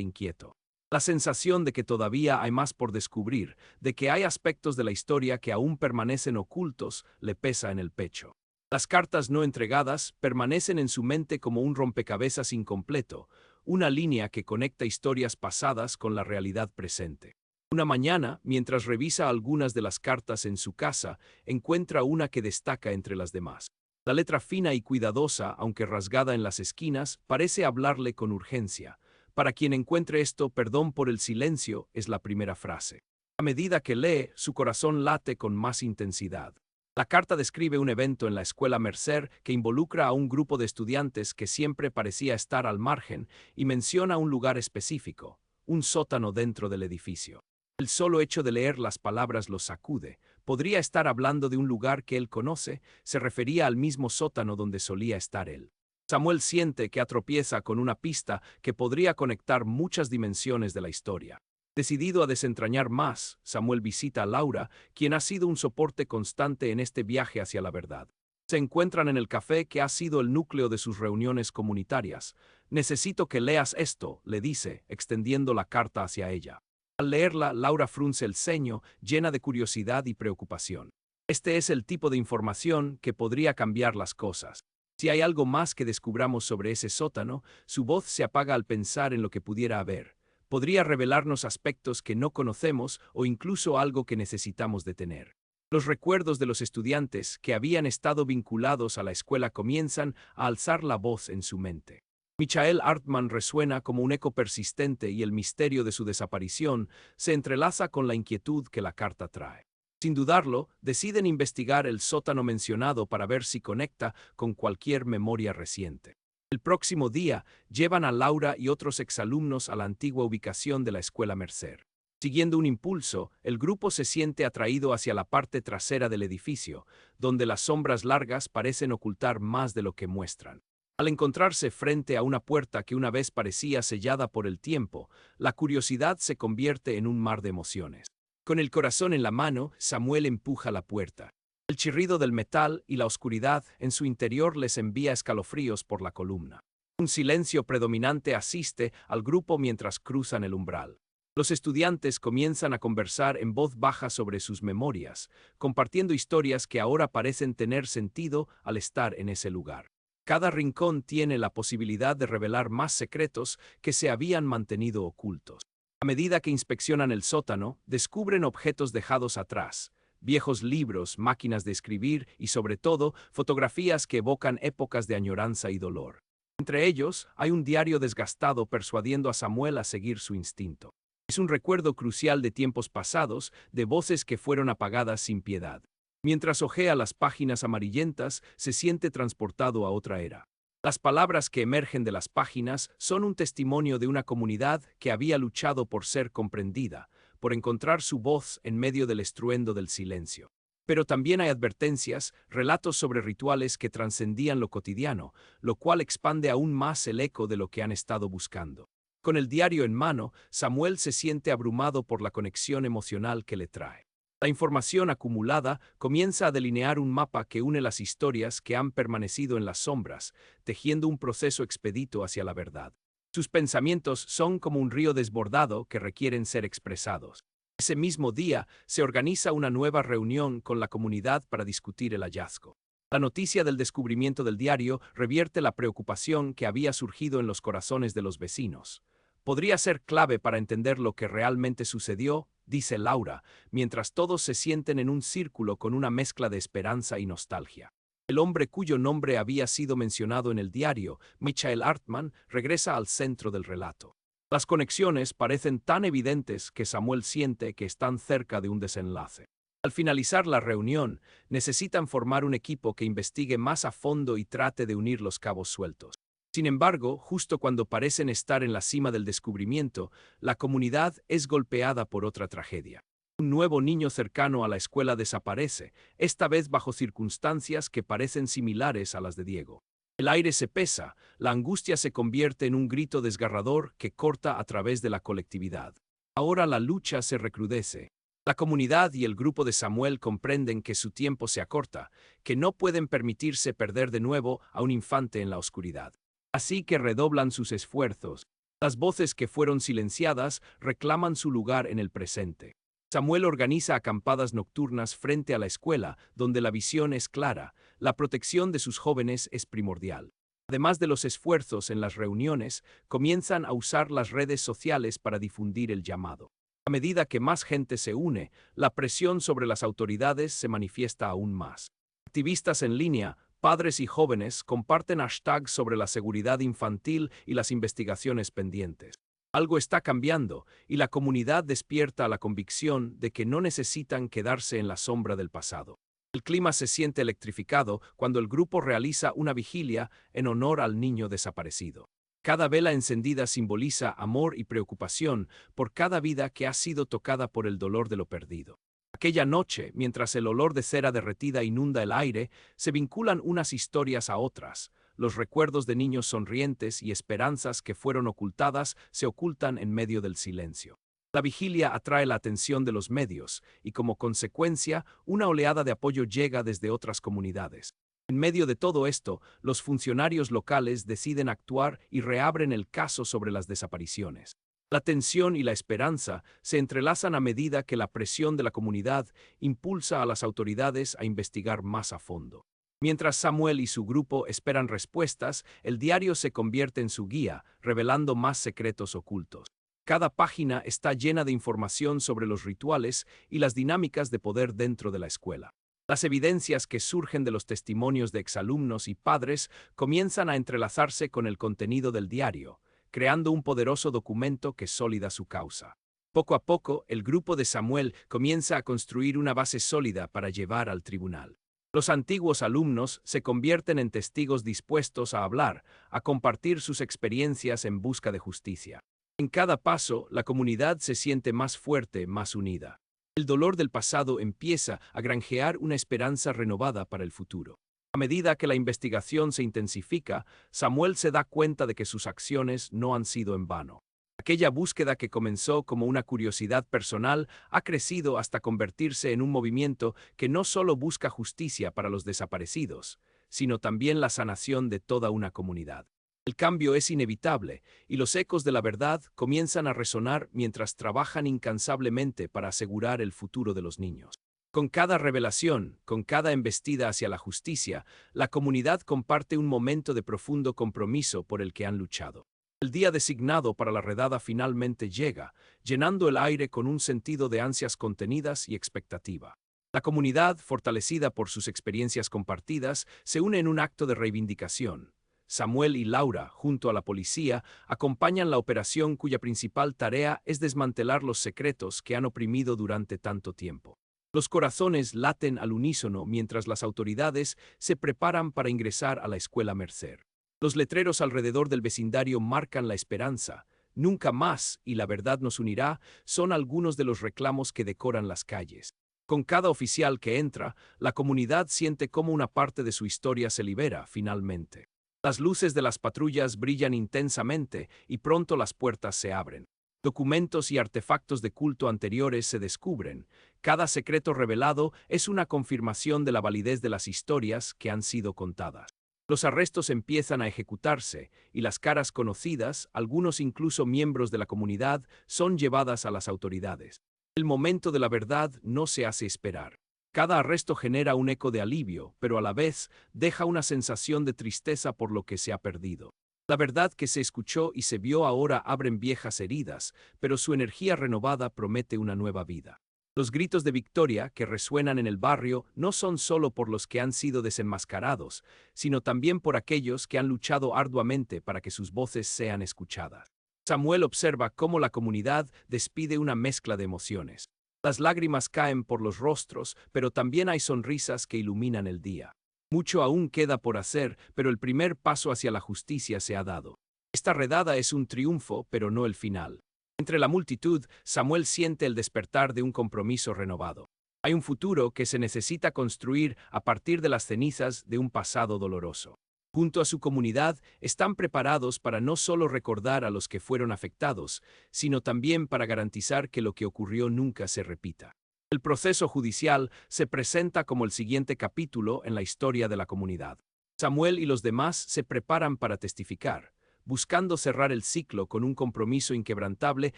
inquieto. La sensación de que todavía hay más por descubrir, de que hay aspectos de la historia que aún permanecen ocultos, le pesa en el pecho. Las cartas no entregadas permanecen en su mente como un rompecabezas incompleto, una línea que conecta historias pasadas con la realidad presente. Una mañana, mientras revisa algunas de las cartas en su casa, encuentra una que destaca entre las demás. La letra fina y cuidadosa, aunque rasgada en las esquinas, parece hablarle con urgencia. Para quien encuentre esto, perdón por el silencio, es la primera frase. A medida que lee, su corazón late con más intensidad. La carta describe un evento en la escuela Mercer que involucra a un grupo de estudiantes que siempre parecía estar al margen y menciona un lugar específico, un sótano dentro del edificio. El solo hecho de leer las palabras lo sacude. Podría estar hablando de un lugar que él conoce, se refería al mismo sótano donde solía estar él. Samuel siente que atropieza con una pista que podría conectar muchas dimensiones de la historia. Decidido a desentrañar más, Samuel visita a Laura, quien ha sido un soporte constante en este viaje hacia la verdad. Se encuentran en el café que ha sido el núcleo de sus reuniones comunitarias. Necesito que leas esto, le dice, extendiendo la carta hacia ella. Al leerla, Laura frunce el ceño, llena de curiosidad y preocupación. Este es el tipo de información que podría cambiar las cosas. Si hay algo más que descubramos sobre ese sótano, su voz se apaga al pensar en lo que pudiera haber. Podría revelarnos aspectos que no conocemos o incluso algo que necesitamos detener. Los recuerdos de los estudiantes que habían estado vinculados a la escuela comienzan a alzar la voz en su mente. Michael Hartman resuena como un eco persistente y el misterio de su desaparición se entrelaza con la inquietud que la carta trae. Sin dudarlo, deciden investigar el sótano mencionado para ver si conecta con cualquier memoria reciente. El próximo día, llevan a Laura y otros exalumnos a la antigua ubicación de la Escuela Mercer. Siguiendo un impulso, el grupo se siente atraído hacia la parte trasera del edificio, donde las sombras largas parecen ocultar más de lo que muestran. Al encontrarse frente a una puerta que una vez parecía sellada por el tiempo, la curiosidad se convierte en un mar de emociones. Con el corazón en la mano, Samuel empuja la puerta. El chirrido del metal y la oscuridad en su interior les envía escalofríos por la columna. Un silencio predominante asiste al grupo mientras cruzan el umbral. Los estudiantes comienzan a conversar en voz baja sobre sus memorias, compartiendo historias que ahora parecen tener sentido al estar en ese lugar. Cada rincón tiene la posibilidad de revelar más secretos que se habían mantenido ocultos. A medida que inspeccionan el sótano, descubren objetos dejados atrás, viejos libros, máquinas de escribir y, sobre todo, fotografías que evocan épocas de añoranza y dolor. Entre ellos, hay un diario desgastado persuadiendo a Samuel a seguir su instinto. Es un recuerdo crucial de tiempos pasados, de voces que fueron apagadas sin piedad. Mientras hojea las páginas amarillentas, se siente transportado a otra era. Las palabras que emergen de las páginas son un testimonio de una comunidad que había luchado por ser comprendida, por encontrar su voz en medio del estruendo del silencio. Pero también hay advertencias, relatos sobre rituales que trascendían lo cotidiano, lo cual expande aún más el eco de lo que han estado buscando. Con el diario en mano, Samuel se siente abrumado por la conexión emocional que le trae. La información acumulada comienza a delinear un mapa que une las historias que han permanecido en las sombras, tejiendo un proceso expedito hacia la verdad. Sus pensamientos son como un río desbordado que requieren ser expresados. Ese mismo día, se organiza una nueva reunión con la comunidad para discutir el hallazgo. La noticia del descubrimiento del diario revierte la preocupación que había surgido en los corazones de los vecinos. Podría ser clave para entender lo que realmente sucedió, dice Laura, mientras todos se sienten en un círculo con una mezcla de esperanza y nostalgia. El hombre cuyo nombre había sido mencionado en el diario, Michael Hartman, regresa al centro del relato. Las conexiones parecen tan evidentes que Samuel siente que están cerca de un desenlace. Al finalizar la reunión, necesitan formar un equipo que investigue más a fondo y trate de unir los cabos sueltos. Sin embargo, justo cuando parecen estar en la cima del descubrimiento, la comunidad es golpeada por otra tragedia. Un nuevo niño cercano a la escuela desaparece, esta vez bajo circunstancias que parecen similares a las de Diego. El aire se pesa, la angustia se convierte en un grito desgarrador que corta a través de la colectividad. Ahora la lucha se recrudece. La comunidad y el grupo de Samuel comprenden que su tiempo se acorta, que no pueden permitirse perder de nuevo a un infante en la oscuridad. Así que redoblan sus esfuerzos. Las voces que fueron silenciadas reclaman su lugar en el presente. Samuel organiza acampadas nocturnas frente a la escuela, donde la visión es clara, la protección de sus jóvenes es primordial. Además de los esfuerzos en las reuniones, comienzan a usar las redes sociales para difundir el llamado. A medida que más gente se une, la presión sobre las autoridades se manifiesta aún más. Activistas en línea, padres y jóvenes comparten hashtags sobre la seguridad infantil y las investigaciones pendientes. Algo está cambiando y la comunidad despierta a la convicción de que no necesitan quedarse en la sombra del pasado. El clima se siente electrificado cuando el grupo realiza una vigilia en honor al niño desaparecido. Cada vela encendida simboliza amor y preocupación por cada vida que ha sido tocada por el dolor de lo perdido. Aquella noche, mientras el olor de cera derretida inunda el aire, se vinculan unas historias a otras. Los recuerdos de niños sonrientes y esperanzas que fueron ocultadas se ocultan en medio del silencio. La vigilia atrae la atención de los medios y, como consecuencia, una oleada de apoyo llega desde otras comunidades. En medio de todo esto, los funcionarios locales deciden actuar y reabren el caso sobre las desapariciones. La tensión y la esperanza se entrelazan a medida que la presión de la comunidad impulsa a las autoridades a investigar más a fondo. Mientras Samuel y su grupo esperan respuestas, el diario se convierte en su guía, revelando más secretos ocultos. Cada página está llena de información sobre los rituales y las dinámicas de poder dentro de la escuela. Las evidencias que surgen de los testimonios de exalumnos y padres comienzan a entrelazarse con el contenido del diario, creando un poderoso documento que sólida su causa. Poco a poco, el grupo de Samuel comienza a construir una base sólida para llevar al tribunal. Los antiguos alumnos se convierten en testigos dispuestos a hablar, a compartir sus experiencias en busca de justicia. En cada paso, la comunidad se siente más fuerte, más unida. El dolor del pasado empieza a granjear una esperanza renovada para el futuro. A medida que la investigación se intensifica, Samuel se da cuenta de que sus acciones no han sido en vano. Aquella búsqueda que comenzó como una curiosidad personal ha crecido hasta convertirse en un movimiento que no solo busca justicia para los desaparecidos, sino también la sanación de toda una comunidad. El cambio es inevitable, y los ecos de la verdad comienzan a resonar mientras trabajan incansablemente para asegurar el futuro de los niños. Con cada revelación, con cada embestida hacia la justicia, la comunidad comparte un momento de profundo compromiso por el que han luchado. El día designado para la redada finalmente llega, llenando el aire con un sentido de ansias contenidas y expectativa. La comunidad, fortalecida por sus experiencias compartidas, se une en un acto de reivindicación. Samuel y Laura, junto a la policía, acompañan la operación cuya principal tarea es desmantelar los secretos que han oprimido durante tanto tiempo. Los corazones laten al unísono mientras las autoridades se preparan para ingresar a la escuela Mercer. Los letreros alrededor del vecindario marcan la esperanza. Nunca más, y la verdad nos unirá, son algunos de los reclamos que decoran las calles. Con cada oficial que entra, la comunidad siente cómo una parte de su historia se libera, finalmente. Las luces de las patrullas brillan intensamente y pronto las puertas se abren. Documentos y artefactos de culto anteriores se descubren. Cada secreto revelado es una confirmación de la validez de las historias que han sido contadas. Los arrestos empiezan a ejecutarse, y las caras conocidas, algunos incluso miembros de la comunidad, son llevadas a las autoridades. El momento de la verdad no se hace esperar. Cada arresto genera un eco de alivio, pero a la vez deja una sensación de tristeza por lo que se ha perdido. La verdad que se escuchó y se vio ahora abren viejas heridas, pero su energía renovada promete una nueva vida. Los gritos de victoria que resuenan en el barrio no son solo por los que han sido desenmascarados, sino también por aquellos que han luchado arduamente para que sus voces sean escuchadas. Samuel observa cómo la comunidad despide una mezcla de emociones. Las lágrimas caen por los rostros, pero también hay sonrisas que iluminan el día. Mucho aún queda por hacer, pero el primer paso hacia la justicia se ha dado. Esta redada es un triunfo, pero no el final. Entre la multitud, Samuel siente el despertar de un compromiso renovado. Hay un futuro que se necesita construir a partir de las cenizas de un pasado doloroso. Junto a su comunidad, están preparados para no solo recordar a los que fueron afectados, sino también para garantizar que lo que ocurrió nunca se repita. El proceso judicial se presenta como el siguiente capítulo en la historia de la comunidad. Samuel y los demás se preparan para testificar, buscando cerrar el ciclo con un compromiso inquebrantable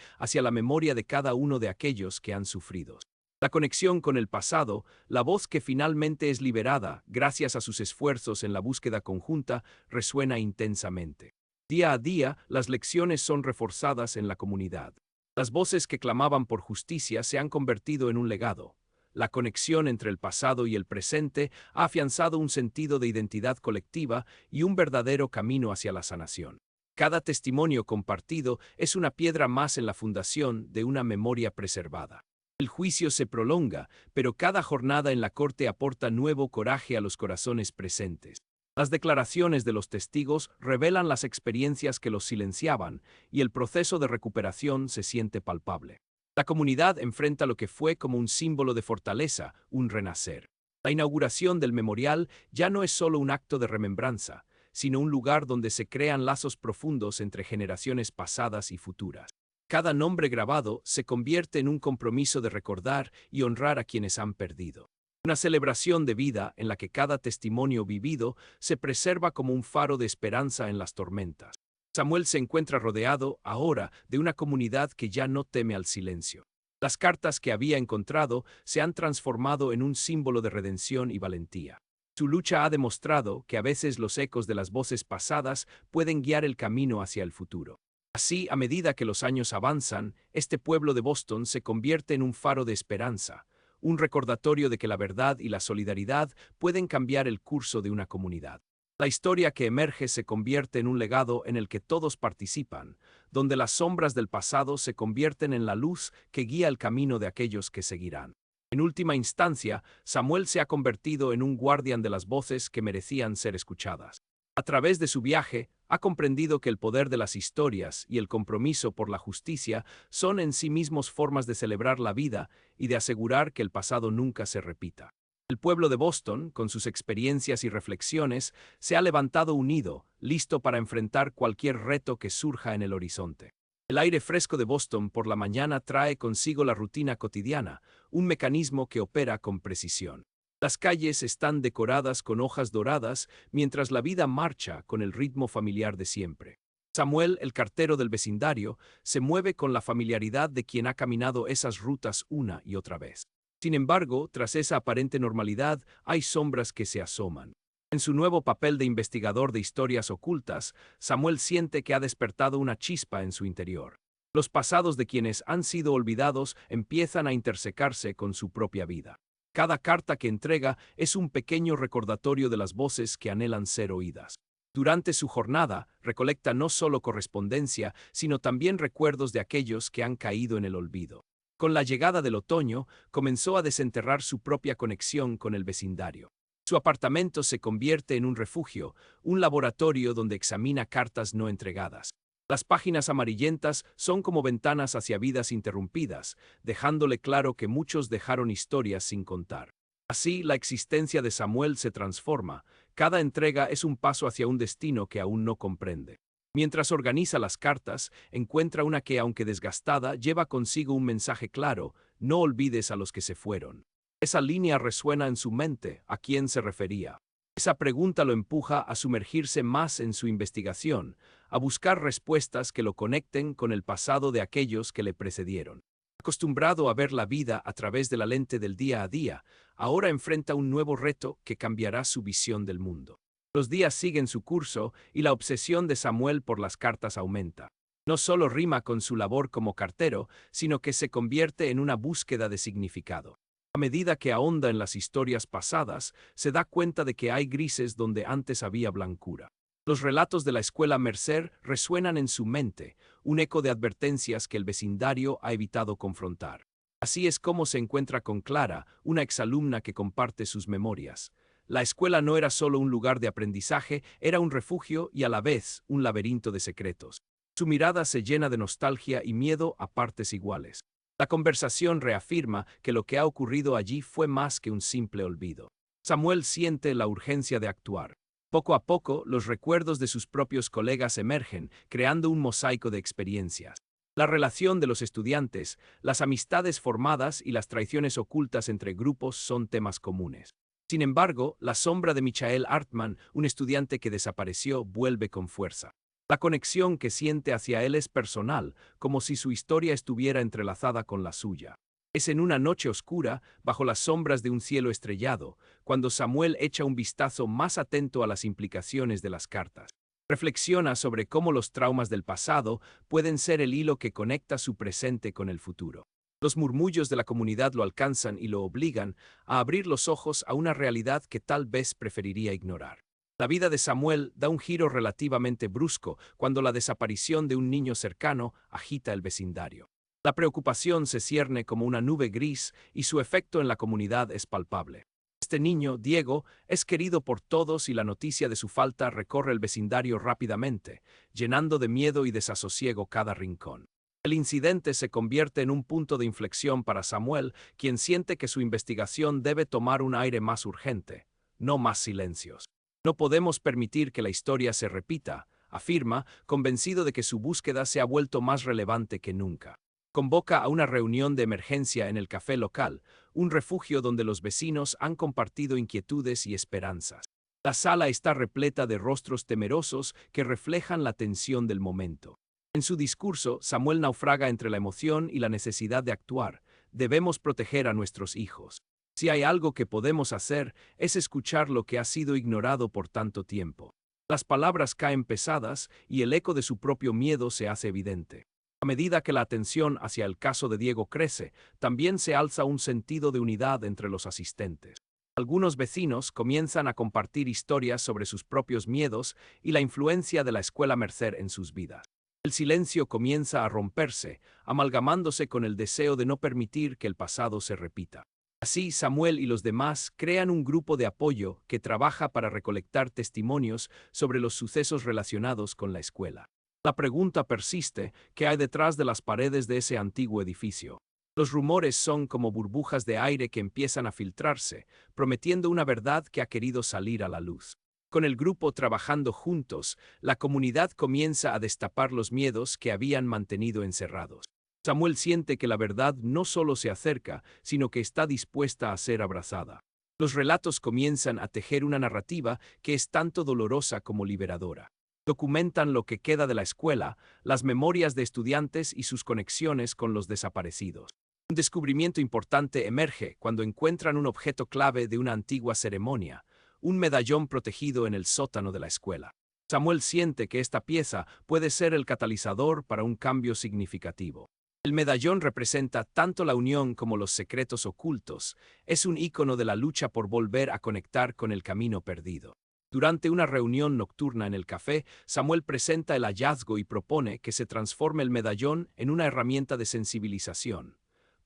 hacia la memoria de cada uno de aquellos que han sufrido. La conexión con el pasado, la voz que finalmente es liberada gracias a sus esfuerzos en la búsqueda conjunta, resuena intensamente. Día a día, las lecciones son reforzadas en la comunidad. Las voces que clamaban por justicia se han convertido en un legado. La conexión entre el pasado y el presente ha afianzado un sentido de identidad colectiva y un verdadero camino hacia la sanación. Cada testimonio compartido es una piedra más en la fundación de una memoria preservada. El juicio se prolonga, pero cada jornada en la corte aporta nuevo coraje a los corazones presentes. Las declaraciones de los testigos revelan las experiencias que los silenciaban, y el proceso de recuperación se siente palpable. La comunidad enfrenta lo que fue como un símbolo de fortaleza, un renacer. La inauguración del memorial ya no es solo un acto de remembranza, sino un lugar donde se crean lazos profundos entre generaciones pasadas y futuras. Cada nombre grabado se convierte en un compromiso de recordar y honrar a quienes han perdido. Una celebración de vida en la que cada testimonio vivido se preserva como un faro de esperanza en las tormentas. Samuel se encuentra rodeado, ahora, de una comunidad que ya no teme al silencio. Las cartas que había encontrado se han transformado en un símbolo de redención y valentía. Su lucha ha demostrado que a veces los ecos de las voces pasadas pueden guiar el camino hacia el futuro. Así, a medida que los años avanzan, este pueblo de Boston se convierte en un faro de esperanza, un recordatorio de que la verdad y la solidaridad pueden cambiar el curso de una comunidad. La historia que emerge se convierte en un legado en el que todos participan, donde las sombras del pasado se convierten en la luz que guía el camino de aquellos que seguirán. En última instancia, Samuel se ha convertido en un guardián de las voces que merecían ser escuchadas. A través de su viaje, ha comprendido que el poder de las historias y el compromiso por la justicia son en sí mismos formas de celebrar la vida y de asegurar que el pasado nunca se repita. El pueblo de Boston, con sus experiencias y reflexiones, se ha levantado unido, listo para enfrentar cualquier reto que surja en el horizonte. El aire fresco de Boston por la mañana trae consigo la rutina cotidiana, un mecanismo que opera con precisión. Las calles están decoradas con hojas doradas mientras la vida marcha con el ritmo familiar de siempre. Samuel, el cartero del vecindario, se mueve con la familiaridad de quien ha caminado esas rutas una y otra vez. Sin embargo, tras esa aparente normalidad, hay sombras que se asoman. En su nuevo papel de investigador de historias ocultas, Samuel siente que ha despertado una chispa en su interior. Los pasados de quienes han sido olvidados empiezan a intersecarse con su propia vida. Cada carta que entrega es un pequeño recordatorio de las voces que anhelan ser oídas. Durante su jornada, recolecta no solo correspondencia, sino también recuerdos de aquellos que han caído en el olvido. Con la llegada del otoño, comenzó a desenterrar su propia conexión con el vecindario. Su apartamento se convierte en un refugio, un laboratorio donde examina cartas no entregadas. Las páginas amarillentas son como ventanas hacia vidas interrumpidas, dejándole claro que muchos dejaron historias sin contar. Así, la existencia de Samuel se transforma. Cada entrega es un paso hacia un destino que aún no comprende. Mientras organiza las cartas, encuentra una que, aunque desgastada, lleva consigo un mensaje claro: no olvides a los que se fueron. Esa línea resuena en su mente. ¿A quién se refería? Esa pregunta lo empuja a sumergirse más en su investigación, a buscar respuestas que lo conecten con el pasado de aquellos que le precedieron. Acostumbrado a ver la vida a través de la lente del día a día, ahora enfrenta un nuevo reto que cambiará su visión del mundo. Los días siguen su curso y la obsesión de Samuel por las cartas aumenta. No solo rima con su labor como cartero, sino que se convierte en una búsqueda de significado. A medida que ahonda en las historias pasadas, se da cuenta de que hay grises donde antes había blancura. Los relatos de la escuela Mercer resuenan en su mente, un eco de advertencias que el vecindario ha evitado confrontar. Así es como se encuentra con Clara, una exalumna que comparte sus memorias. La escuela no era solo un lugar de aprendizaje, era un refugio y a la vez un laberinto de secretos. Su mirada se llena de nostalgia y miedo a partes iguales. La conversación reafirma que lo que ha ocurrido allí fue más que un simple olvido. Samuel siente la urgencia de actuar. Poco a poco, los recuerdos de sus propios colegas emergen, creando un mosaico de experiencias. La relación de los estudiantes, las amistades formadas y las traiciones ocultas entre grupos son temas comunes. Sin embargo, la sombra de Michael Hartman, un estudiante que desapareció, vuelve con fuerza. La conexión que siente hacia él es personal, como si su historia estuviera entrelazada con la suya. Es en una noche oscura, bajo las sombras de un cielo estrellado, cuando Samuel echa un vistazo más atento a las implicaciones de las cartas. Reflexiona sobre cómo los traumas del pasado pueden ser el hilo que conecta su presente con el futuro. Los murmullos de la comunidad lo alcanzan y lo obligan a abrir los ojos a una realidad que tal vez preferiría ignorar. La vida de Samuel da un giro relativamente brusco cuando la desaparición de un niño cercano agita el vecindario. La preocupación se cierne como una nube gris y su efecto en la comunidad es palpable. Este niño, Diego, es querido por todos y la noticia de su falta recorre el vecindario rápidamente, llenando de miedo y desasosiego cada rincón. El incidente se convierte en un punto de inflexión para Samuel, quien siente que su investigación debe tomar un aire más urgente, no más silencios. No podemos permitir que la historia se repita, afirma, convencido de que su búsqueda se ha vuelto más relevante que nunca. Convoca a una reunión de emergencia en el café local, un refugio donde los vecinos han compartido inquietudes y esperanzas. La sala está repleta de rostros temerosos que reflejan la tensión del momento. En su discurso, Samuel naufraga entre la emoción y la necesidad de actuar. Debemos proteger a nuestros hijos. Si hay algo que podemos hacer, es escuchar lo que ha sido ignorado por tanto tiempo. Las palabras caen pesadas y el eco de su propio miedo se hace evidente. A medida que la atención hacia el caso de Diego crece, también se alza un sentido de unidad entre los asistentes. Algunos vecinos comienzan a compartir historias sobre sus propios miedos y la influencia de la escuela Mercer en sus vidas. El silencio comienza a romperse, amalgamándose con el deseo de no permitir que el pasado se repita. Así, Samuel y los demás crean un grupo de apoyo que trabaja para recolectar testimonios sobre los sucesos relacionados con la escuela. La pregunta persiste: ¿qué hay detrás de las paredes de ese antiguo edificio? Los rumores son como burbujas de aire que empiezan a filtrarse, prometiendo una verdad que ha querido salir a la luz. Con el grupo trabajando juntos, la comunidad comienza a destapar los miedos que habían mantenido encerrados. Samuel siente que la verdad no solo se acerca, sino que está dispuesta a ser abrazada. Los relatos comienzan a tejer una narrativa que es tanto dolorosa como liberadora. Documentan lo que queda de la escuela, las memorias de estudiantes y sus conexiones con los desaparecidos. Un descubrimiento importante emerge cuando encuentran un objeto clave de una antigua ceremonia, un medallón protegido en el sótano de la escuela. Samuel siente que esta pieza puede ser el catalizador para un cambio significativo. El medallón representa tanto la unión como los secretos ocultos. Es un ícono de la lucha por volver a conectar con el camino perdido. Durante una reunión nocturna en el café, Samuel presenta el hallazgo y propone que se transforme el medallón en una herramienta de sensibilización.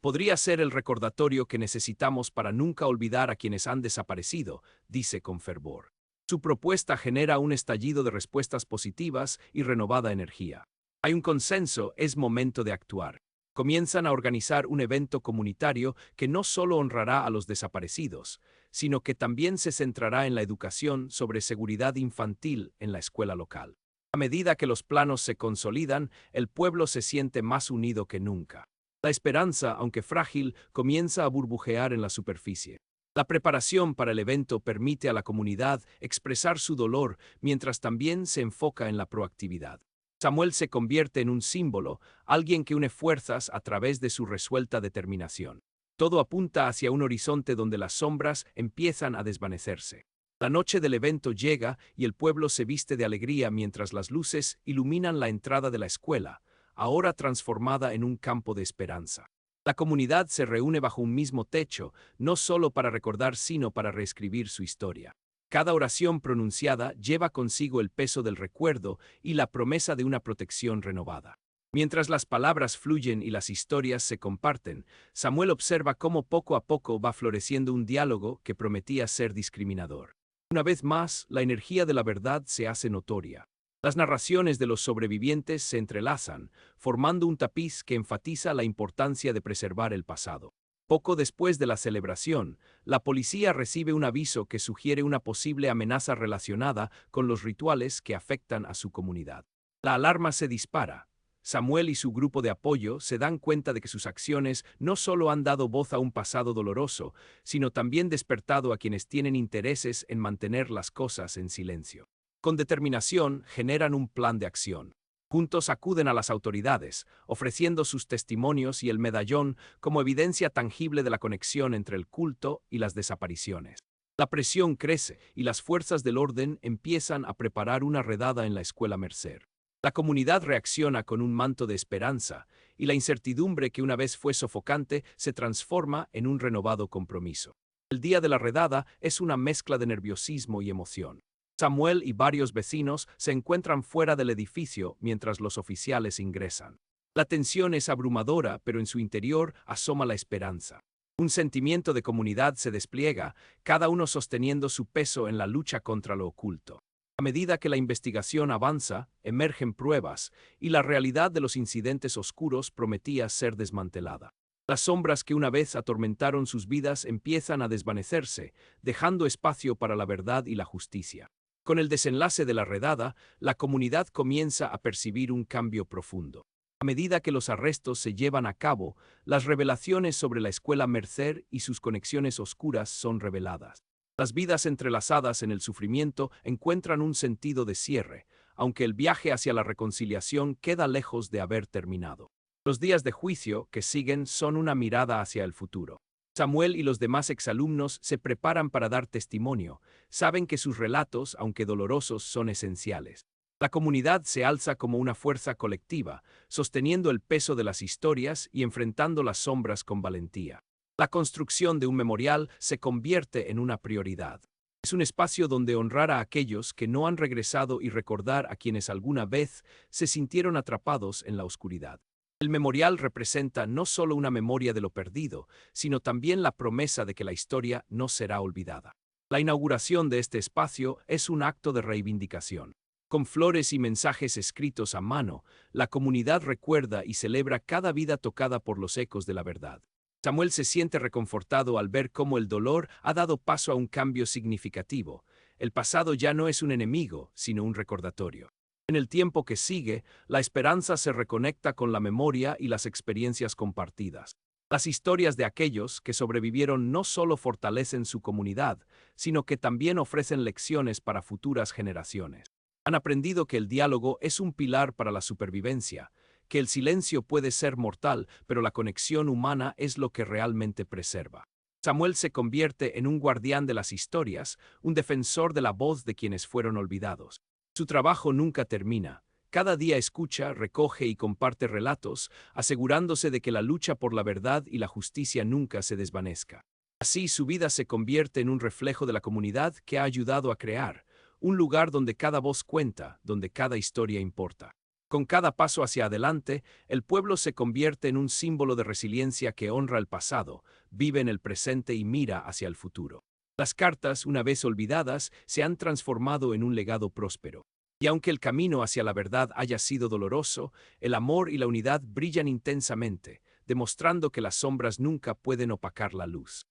Podría ser el recordatorio que necesitamos para nunca olvidar a quienes han desaparecido, dice con fervor. Su propuesta genera un estallido de respuestas positivas y renovada energía. Hay un consenso: es momento de actuar. Comienzan a organizar un evento comunitario que no solo honrará a los desaparecidos, sino que también se centrará en la educación sobre seguridad infantil en la escuela local. A medida que los planos se consolidan, el pueblo se siente más unido que nunca. La esperanza, aunque frágil, comienza a burbujear en la superficie. La preparación para el evento permite a la comunidad expresar su dolor mientras también se enfoca en la proactividad. Samuel se convierte en un símbolo, alguien que une fuerzas a través de su resuelta determinación. Todo apunta hacia un horizonte donde las sombras empiezan a desvanecerse. La noche del evento llega y el pueblo se viste de alegría mientras las luces iluminan la entrada de la escuela, ahora transformada en un campo de esperanza. La comunidad se reúne bajo un mismo techo, no solo para recordar, sino para reescribir su historia. Cada oración pronunciada lleva consigo el peso del recuerdo y la promesa de una protección renovada. Mientras las palabras fluyen y las historias se comparten, Samuel observa cómo poco a poco va floreciendo un diálogo que prometía ser discriminador. Una vez más, la energía de la verdad se hace notoria. Las narraciones de los sobrevivientes se entrelazan, formando un tapiz que enfatiza la importancia de preservar el pasado. Poco después de la celebración, la policía recibe un aviso que sugiere una posible amenaza relacionada con los rituales que afectan a su comunidad. La alarma se dispara. Samuel y su grupo de apoyo se dan cuenta de que sus acciones no solo han dado voz a un pasado doloroso, sino también despertado a quienes tienen intereses en mantener las cosas en silencio. Con determinación, generan un plan de acción. Juntos acuden a las autoridades, ofreciendo sus testimonios y el medallón como evidencia tangible de la conexión entre el culto y las desapariciones. La presión crece y las fuerzas del orden empiezan a preparar una redada en la escuela Mercer. La comunidad reacciona con un manto de esperanza, y la incertidumbre que una vez fue sofocante se transforma en un renovado compromiso. El día de la redada es una mezcla de nerviosismo y emoción. Samuel y varios vecinos se encuentran fuera del edificio mientras los oficiales ingresan. La tensión es abrumadora, pero en su interior asoma la esperanza. Un sentimiento de comunidad se despliega, cada uno sosteniendo su peso en la lucha contra lo oculto. A medida que la investigación avanza, emergen pruebas, y la realidad de los incidentes oscuros prometía ser desmantelada. Las sombras que una vez atormentaron sus vidas empiezan a desvanecerse, dejando espacio para la verdad y la justicia. Con el desenlace de la redada, la comunidad comienza a percibir un cambio profundo. A medida que los arrestos se llevan a cabo, las revelaciones sobre la escuela Mercer y sus conexiones oscuras son reveladas. Las vidas entrelazadas en el sufrimiento encuentran un sentido de cierre, aunque el viaje hacia la reconciliación queda lejos de haber terminado. Los días de juicio que siguen son una mirada hacia el futuro. Samuel y los demás exalumnos se preparan para dar testimonio, saben que sus relatos, aunque dolorosos, son esenciales. La comunidad se alza como una fuerza colectiva, sosteniendo el peso de las historias y enfrentando las sombras con valentía. La construcción de un memorial se convierte en una prioridad. Es un espacio donde honrar a aquellos que no han regresado y recordar a quienes alguna vez se sintieron atrapados en la oscuridad. El memorial representa no solo una memoria de lo perdido, sino también la promesa de que la historia no será olvidada. La inauguración de este espacio es un acto de reivindicación. Con flores y mensajes escritos a mano, la comunidad recuerda y celebra cada vida tocada por los ecos de la verdad. Samuel se siente reconfortado al ver cómo el dolor ha dado paso a un cambio significativo. El pasado ya no es un enemigo, sino un recordatorio. En el tiempo que sigue, la esperanza se reconecta con la memoria y las experiencias compartidas. Las historias de aquellos que sobrevivieron no solo fortalecen su comunidad, sino que también ofrecen lecciones para futuras generaciones. Han aprendido que el diálogo es un pilar para la supervivencia, que el silencio puede ser mortal, pero la conexión humana es lo que realmente preserva. Samuel se convierte en un guardián de las historias, un defensor de la voz de quienes fueron olvidados. Su trabajo nunca termina. Cada día escucha, recoge y comparte relatos, asegurándose de que la lucha por la verdad y la justicia nunca se desvanezca. Así su vida se convierte en un reflejo de la comunidad que ha ayudado a crear, un lugar donde cada voz cuenta, donde cada historia importa. Con cada paso hacia adelante, el pueblo se convierte en un símbolo de resiliencia que honra el pasado, vive en el presente y mira hacia el futuro. Las cartas, una vez olvidadas, se han transformado en un legado próspero. Y aunque el camino hacia la verdad haya sido doloroso, el amor y la unidad brillan intensamente, demostrando que las sombras nunca pueden opacar la luz.